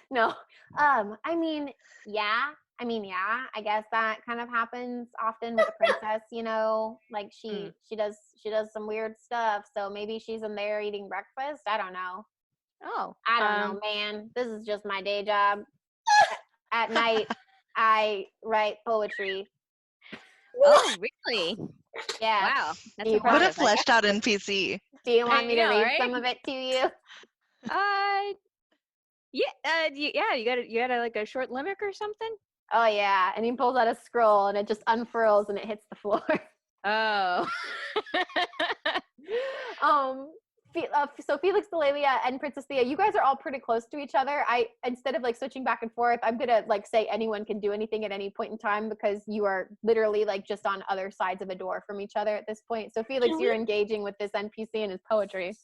no. I mean, yeah, I guess that kind of happens often with the princess, you know, like she does some weird stuff. So maybe she's in there eating breakfast. I don't know. Oh, I don't know, man. This is just my day job. At night, I write poetry. Oh, really? Yeah. Wow. That's What a impressive. fleshed out NPC. Do you want me to read right? some of it to you? Yeah. You got like a short limerick or something? Oh yeah. And he pulls out a scroll, and it just unfurls and it hits the floor. Oh. So Felix, Delaelia, and Princess Theia, you guys are all pretty close to each other. Instead of like switching back and forth, I'm gonna like say anyone can do anything at any point in time, because you are literally like just on other sides of a door from each other at this point. So Felix, you're engaging with this NPC and his poetry.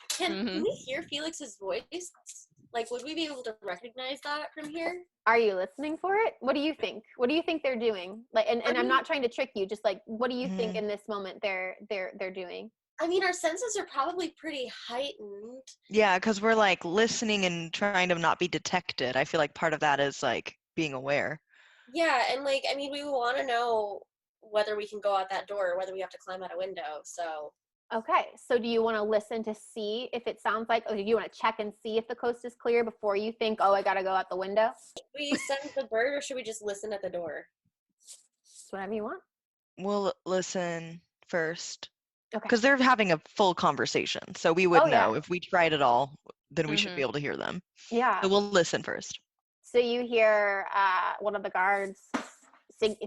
Can we hear Felix's voice? Like, would we be able to recognize that from here? Are you listening for it? What do you think? What do you think they're doing? Like, and I'm not trying to trick you. Just like, what do you think in this moment they're doing? I mean, our senses are probably pretty heightened. Yeah, because we're like listening and trying to not be detected. I feel like part of that is like being aware. Yeah, and like, I mean, we want to know whether we can go out that door or whether we have to climb out a window, so. Okay, so do you want to listen to see if it sounds like, or do you want to check and see if the coast is clear before you think, oh, I gotta go out the window? Should we send the bird, or should we just listen at the door? It's whatever you want. We'll listen first. Okay. Because they're having a full conversation, so we would know. If we tried it all, then we should be able to hear them. Yeah. So we'll listen first. So you hear one of the guards sing,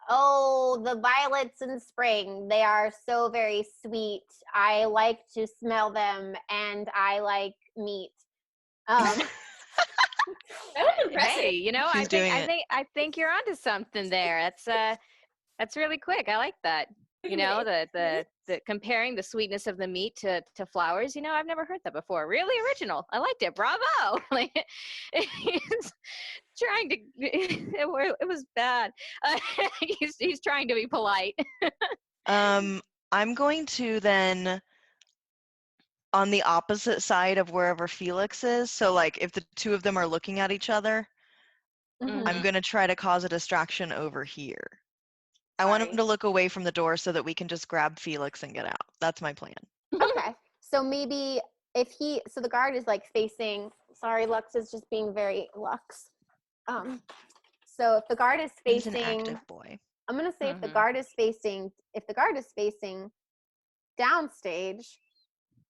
oh, the violets in spring, they are so very sweet. I like to smell them, and I like meat. That was impressive. Hey, you know, I think you're onto something there. That's really quick. I like that. You know, the comparing the sweetness of the meat to flowers. You know, I've never heard that before. Really original. I liked it. Bravo. Like, he's trying to. It was bad. He's trying to be polite. I'm going to then on the opposite side of wherever Felix is. So like if the two of them are looking at each other, I'm going to try to cause a distraction over here. I want him to look away from the door so that we can just grab Felix and get out. That's my plan. Okay. So maybe so the guard is like facing, sorry, Lux is just being very Lux. So if the guard is facing, He's an active boy. I'm going to say if the guard is facing downstage,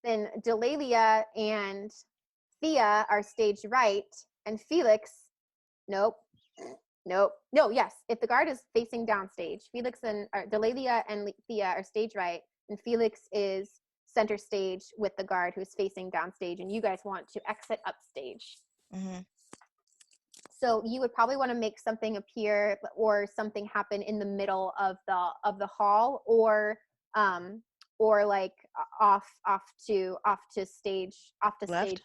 then Delaelia and Theia are stage right, and Felix, nope, Nope. No, yes. If the guard is facing downstage, Felix and Delaelia and Theia are stage right, and Felix is center stage with the guard who's facing downstage, and you guys want to exit upstage. Mm-hmm. So you would probably want to make something appear or something happen in the middle of the hall, or like off to stage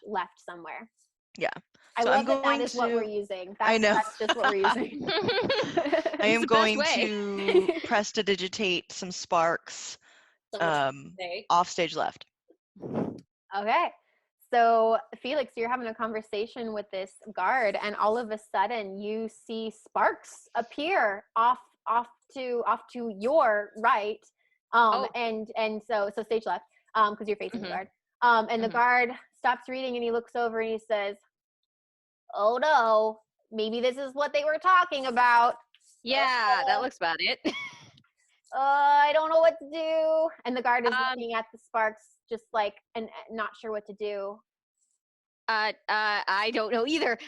left somewhere. Yeah. I So love I'm going that is to... what we're using. I know. That's just what we're using. I am the best going way. to prestidigitate some sparks off stage left. Okay. So Felix, you're having a conversation with this guard, and all of a sudden you see sparks appear off to your right. And so stage left, because you're facing the guard. And the guard stops reading and he looks over and he says, "Oh no, maybe this is what they were talking about." Yeah, that looks about it. I don't know what to do. And the guard is looking at the sparks, just like, and not sure what to do. I don't know either.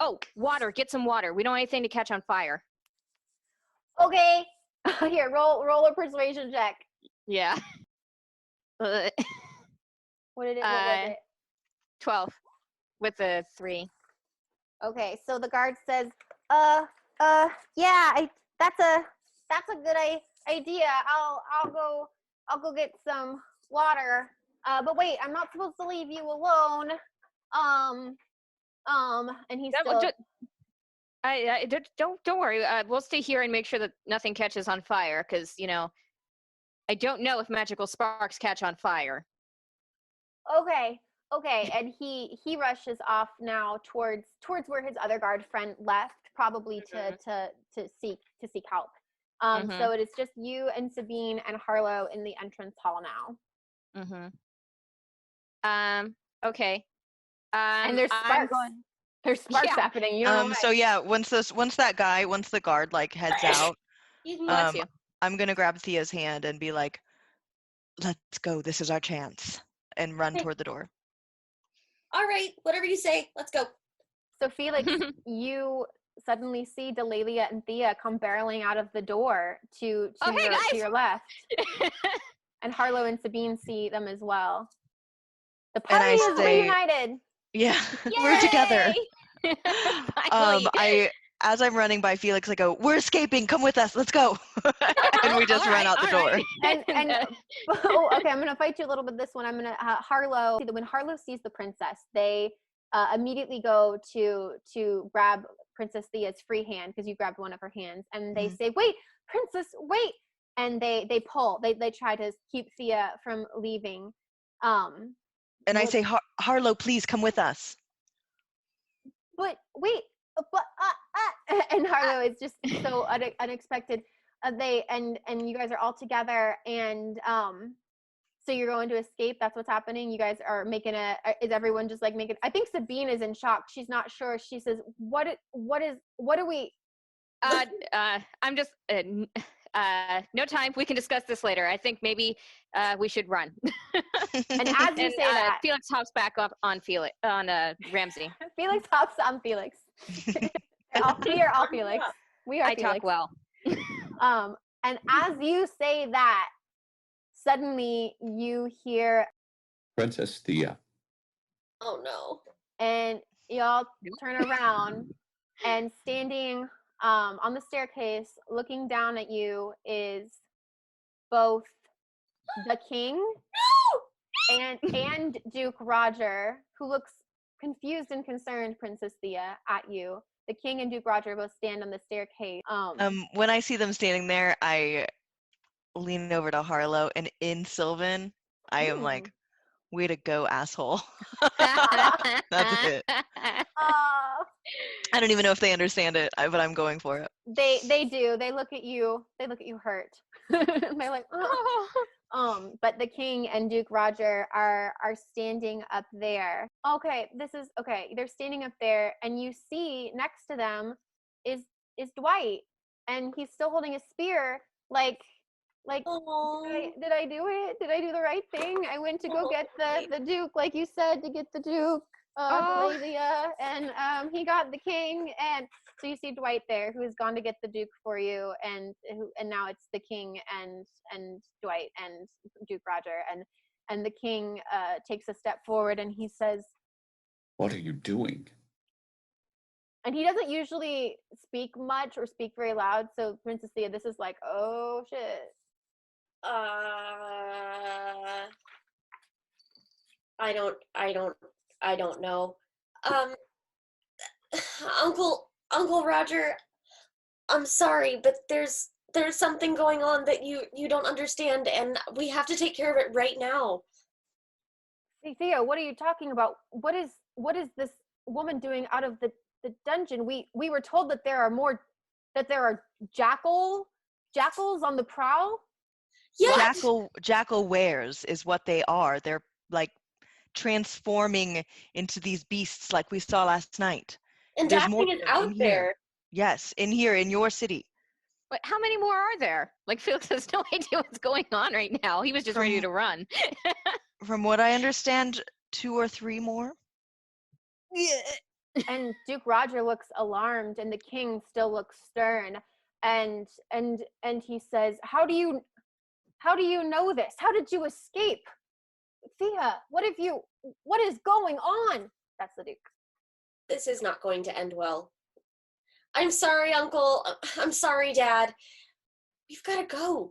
Oh, water. Get some water. We don't want anything to catch on fire. Okay. Here, roll a persuasion check. Yeah. What was it? 12 with a 3. Okay, so the guard says, yeah, that's a good idea. I'll go get some water. But wait, I'm not supposed to leave you alone. And he's still... Don't worry. We'll stay here and make sure that nothing catches on fire, because I don't know if magical sparks catch on fire. Okay. And he rushes off now towards where his other guard friend left, probably to seek help. So it is just you and Sabine and Harlow in the entrance hall now. Okay. And there's sparks. There's sparks happening. You don't know So yeah, once the guard like heads out, I'm gonna grab Theia's hand and be like, "Let's go. This is our chance," and run toward the door. All right, whatever you say. Let's go. So Felix, you suddenly see Delaelia and Theia come barreling out of the door to your left. And Harlow and Sabine see them as well. The party is reunited. Yeah, we're together. As I'm running by Felix, I go, "We're escaping. Come with us. Let's go." And we just run out the door. And okay, I'm gonna fight you a little bit. This one, I'm gonna Harlow. When Harlow sees the princess, they immediately go to grab Princess Theia's free hand, because you grabbed one of her hands, and they say, "Wait, princess, wait!" And they pull. They try to keep Theia from leaving. And I say, "Harlow, please come with us." But wait, and Harlow is just so unexpected. And you guys are all together, and so you're going to escape. That's what's happening. You guys are making is everyone just like making? I think Sabine is in shock. She's not sure. She says, what are we? I'm just no time. We can discuss this later. I think maybe we should run. And as you say that, Felix hops back up on Ramsey. Felix hops on Felix. We are all Felix. We are. I Felix. talk well. And as you say that, suddenly you hear Princess Theia. Oh no. And y'all turn around, and standing on the staircase looking down at you is both the king and Duke Roger, who looks confused and concerned, Princess Theia, at you. The king and Duke Roger both stand on the staircase. When I see them standing there, I lean over to Harlow, and in Sylvan, I am like, "Way to go, asshole." That's it. I don't even know if they understand it, but I'm going for it. They do. They look at you. They look at you hurt. They're like, "Oh." But the king and Duke Roger are standing up there. Okay, they're standing up there, and you see next to them is Dwight, and he's still holding a spear. Like, did I do it? Did I do the right thing? I went to go get the Duke, like you said, to get the Duke. Delaelia, and he got the king, and so you see Dwight there, who has gone to get the Duke for you, and now it's the king and Dwight and Duke Roger, and the king takes a step forward and he says, What are you doing? and he doesn't usually speak much or speak very loud, so Princess Theia, this is like, oh shit. I don't know. Uncle Roger, I'm sorry, but there's something going on that you don't understand, and we have to take care of it right now. Hey, Theo, what are you talking about? What is this woman doing out of the dungeon? We were told that there are jackals on the prowl. Yeah. Jackal wares is what they are. They're like transforming into these beasts like we saw last night. And There's more Daphne is out there. Yes, in your city. But how many more are there? Like, Felix has no idea what's going on right now. He was just ready to run. From what I understand, 2 or 3 more. And Duke Roger looks alarmed, and the king still looks stern, and he says, How do you know this? How did you escape? Theia, what is going on? That's the Duke. This is not going to end well. I'm sorry, Uncle. I'm sorry, Dad. We've got to go.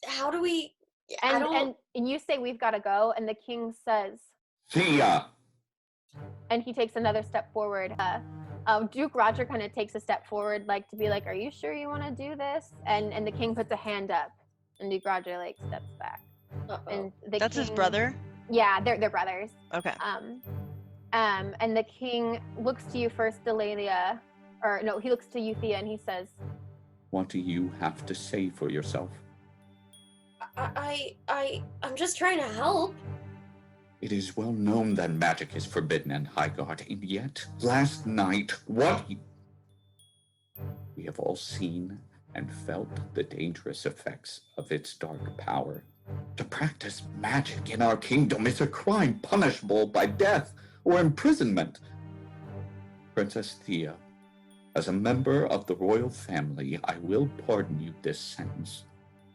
How do we? And you say we've got to go, and the king says, Theia! And he takes another step forward. Duke Roger kind of takes a step forward, like to be like, "Are you sure you want to do this?" And the king puts a hand up, and Duke Roger like steps back. And That's his brother? Yeah, they're brothers. Okay. And the king looks to you first, Delaelia, or no, he looks to you, Theia, and he says, What do you have to say for yourself? I'm just trying to help. It is well known that magic is forbidden in Highguard, and yet, last night, we have all seen and felt the dangerous effects of its dark power. To practice magic in our kingdom is a crime punishable by death or imprisonment. Princess Theia, as a member of the royal family, I will pardon you this sentence.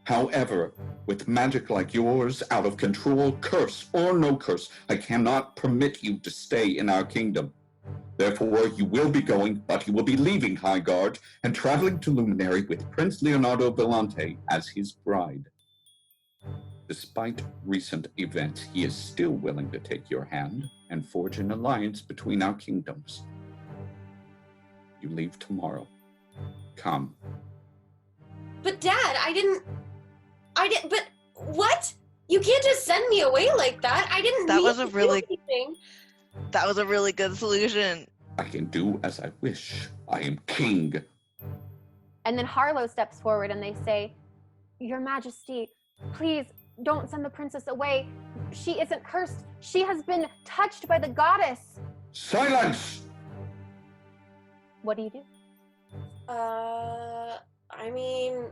However, with magic like yours, out of control, curse or no curse, I cannot permit you to stay in our kingdom. Therefore, you will be going, but you will be leaving Highguard and traveling to Luminary with Prince Leonardo Vellante as his bride. Despite recent events, he is still willing to take your hand and forge an alliance between our kingdoms. You leave tomorrow. Come. But Dad, but what? You can't just send me away like that. I didn't That mean was to a do really anything. That was a really good solution. I can do as I wish. I am king. And then Harlow steps forward and they say, Your Majesty, please don't send the princess away. She isn't cursed. She has been touched by the goddess. Silence! What do you do? I mean,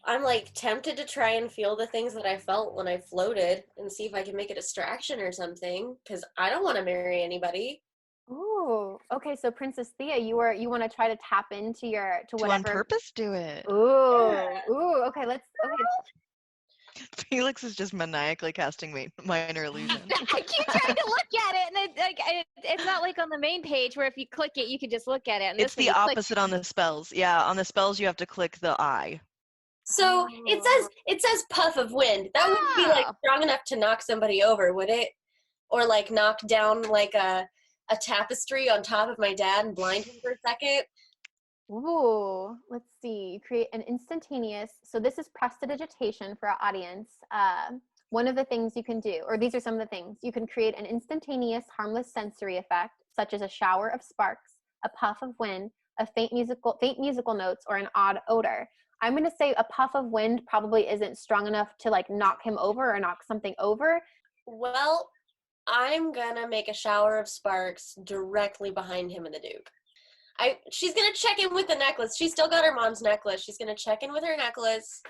I'm like tempted to try and feel the things that I felt when I floated and see if I can make a distraction or something, because I don't want to marry anybody. Ooh, okay. So Princess Theia, you want to try to tap into whatever. To on purpose do it. Ooh, Yeah. ooh. Okay, okay. Felix is just maniacally casting minor illusion. I keep trying to look at it, and it's not like on the main page where if you click it, you can just look at it. And It's the opposite on the spells. Yeah, on the spells you have to click the eye. So it says puff of wind. That wouldn't be like strong enough to knock somebody over, would it? Or like knock down like a tapestry on top of my dad and blind him for a second. Ooh, let's see. You create an instantaneous. So this is prestidigitation for our audience. One of the things you can do, or these are some of the things, you can create an instantaneous harmless sensory effect, such as a shower of sparks, a puff of wind, a faint musical notes, or an odd odor. I'm going to say a puff of wind probably isn't strong enough to like knock him over or knock something over. Well, I'm gonna make a shower of sparks directly behind him and the Duke. She's gonna check in with the necklace. She's still got her mom's necklace. She's gonna check in with her necklace,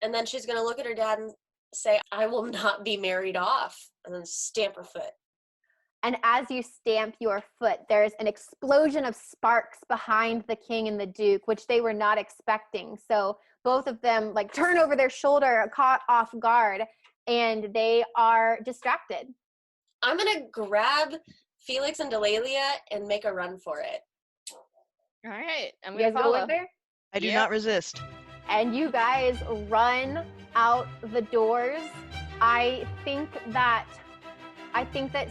and then she's gonna look at her dad say, I will not be married off, and then stamp her foot. And as you stamp your foot, there's an explosion of sparks behind the king and the duke, which they were not expecting. So both of them like turn over their shoulder, caught off guard, and they are distracted. I'm going to grab Felix and Delaelia and make a run for it. All right, I'm You gonna guys go follow. with her? I do Yep. not resist. And you guys run out the doors. I think that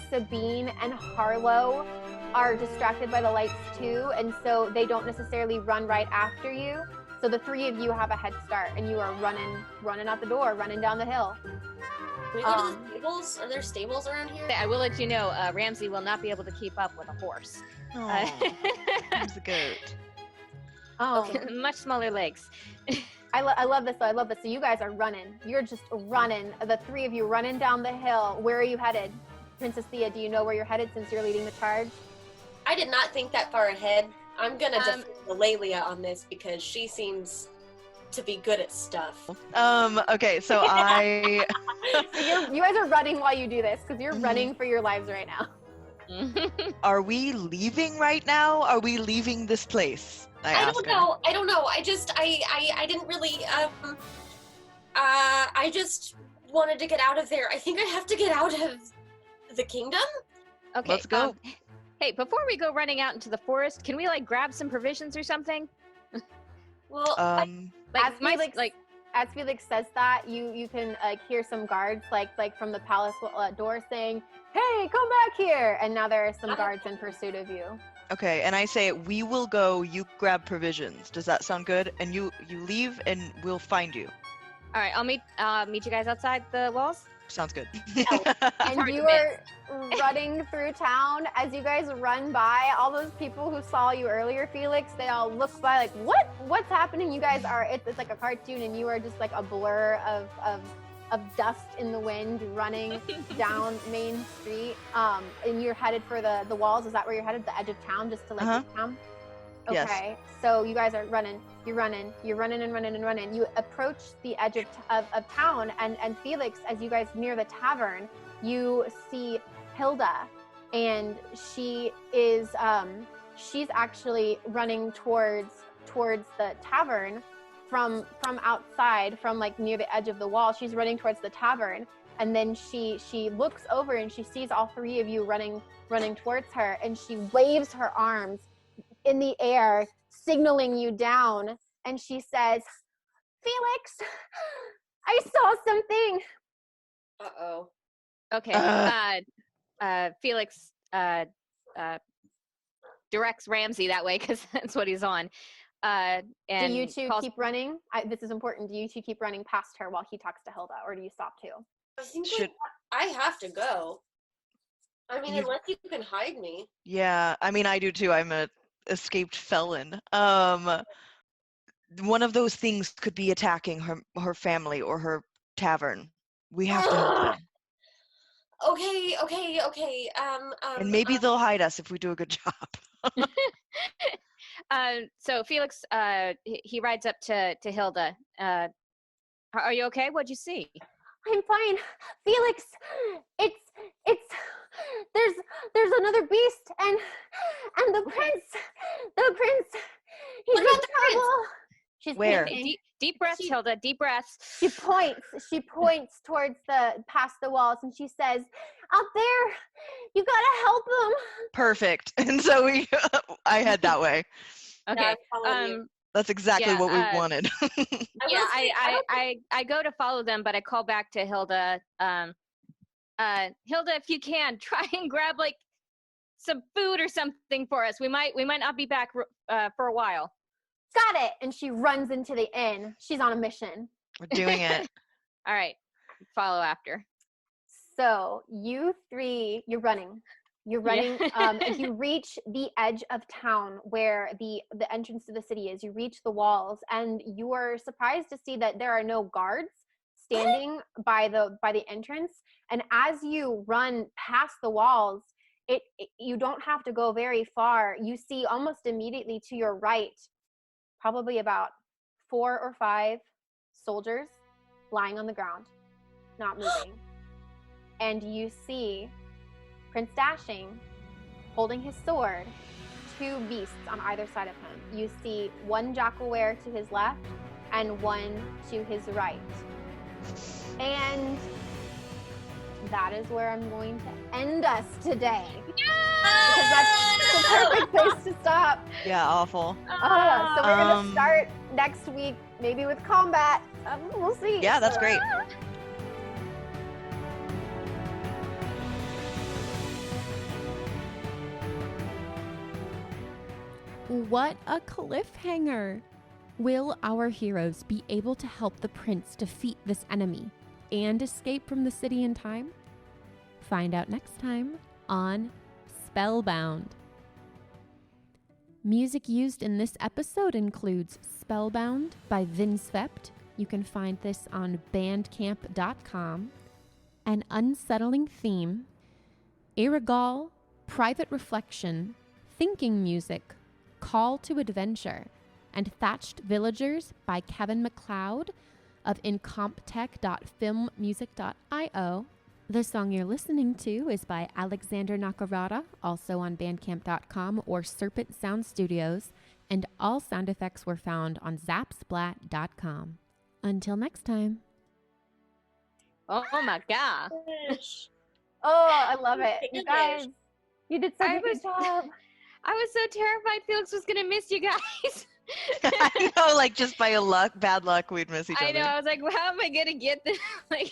Sabine and Harlow are distracted by the lights too, and so they don't necessarily run right after you. So the three of you have a head start, and you are running out the door, running down the hill. Can we go to the stables? Are there stables around here? I will let you know, Ramsey will not be able to keep up with a horse. Oh, he's the goat. Oh, Much smaller legs. I love this. So you guys are running. You're just running. The three of you running down the hill. Where are you headed? Princess Theia, do you know where you're headed since you're leading the charge? I did not think that far ahead. I'm gonna defend Delaelia on this because she seems to be good at stuff. Okay, so I... So you guys are running while you do this because you're running for your lives right now. Are we leaving right now? Are we leaving this place? I don't know. I didn't really, I just wanted to get out of there. I think I have to get out of the kingdom. Okay, Let's go. Hey, before we go running out into the forest, can we like grab some provisions or something? Well, As Felix says that, you can hear some guards like from the palace door saying, "Hey, come back here!" And now there are some guards in pursuit of you. Okay, and I say, we will go, you grab provisions. Does that sound good? And you leave, and we'll find you. All right, I'll meet you guys outside the walls. Sounds good. And you are running through town. As you guys run by, all those people who saw you earlier, Felix, they all look by like, what's happening? You guys are, it's like a cartoon, and you are just like a blur of dust in the wind running down Main Street. And you're headed for the walls. Is that where you're headed? The edge of town, just to like the town? Okay. Yes. So you guys are running. You're running and running. You approach the edge of town, and Felix, as you guys near the tavern, you see Hilda, and she is she's actually running towards the tavern from outside, from like near the edge of the wall. She's running towards the tavern, and then she looks over and she sees all three of you running towards her, and she waves her arms in the air, signaling you down, and she says, "Felix, I saw something." Uh-oh. Okay. Felix directs Ramsey that way because that's what he's on. And do you two keep running? This is important. Do you two keep running past her while he talks to Hilda, or do you stop too? I think I have to go. I mean, unless you can hide me. Yeah, I mean, I do too. I'm a escaped felon. One of those things could be attacking her family or her tavern. We have to help them. Okay. And maybe they'll hide us if we do a good job. So Felix, he rides up to Hilda. Are you okay? What'd you see? I'm fine, Felix. It's there's another beast, and the prince. He's in trouble. She's Where? Deep breaths, Hilda. Deep breaths. She points towards past the walls, and she says, "Out there, you gotta help him." Perfect. And so I head that way. Okay. That's exactly what we wanted. Yeah, I go to follow them, but I call back to Hilda. Hilda, if you can, try and grab like some food or something for us. We might not be back for a while. Got it. And she runs into the inn. She's on a mission. We're doing it. All right, follow after. So you three, you're running. If you reach the edge of town where the entrance to the city is, you reach the walls, and you are surprised to see that there are no guards standing by the entrance. And as you run past the walls, you don't have to go very far. You see almost immediately to your right, probably about 4 or 5 soldiers lying on the ground. not moving. And you see Prince Dashing holding his sword, 2 beasts on either side of him. You see one Jackalware to his left and one to his right. And that is where I'm going to end us today. Because that's the perfect place to stop. Yeah, awful. So we're going to start next week, maybe with combat. We'll see. Yeah, that's great. What a cliffhanger! Will our heroes be able to help the prince defeat this enemy and escape from the city in time? Find out next time on Spellbound. Music used in this episode includes Spellbound by Vinsvept. You can find this on bandcamp.com. An Unsettling Theme, Errigal, Private Reflection, Thinking Music, Call to Adventure, and Thatched Villagers by Kevin MacLeod of incomptech.filmmusic.io. The song you're listening to is by Alexander Nakarada, also on bandcamp.com or Serpent Sound Studios, and all sound effects were found on zapsplat.com. Until next time. Oh my god. Oh, I love it. You guys, you did such a good job. I was so terrified Felix was gonna miss you guys. I know, like just by bad luck, we'd miss each other. I know. I was like, well, how am I gonna get this? Like,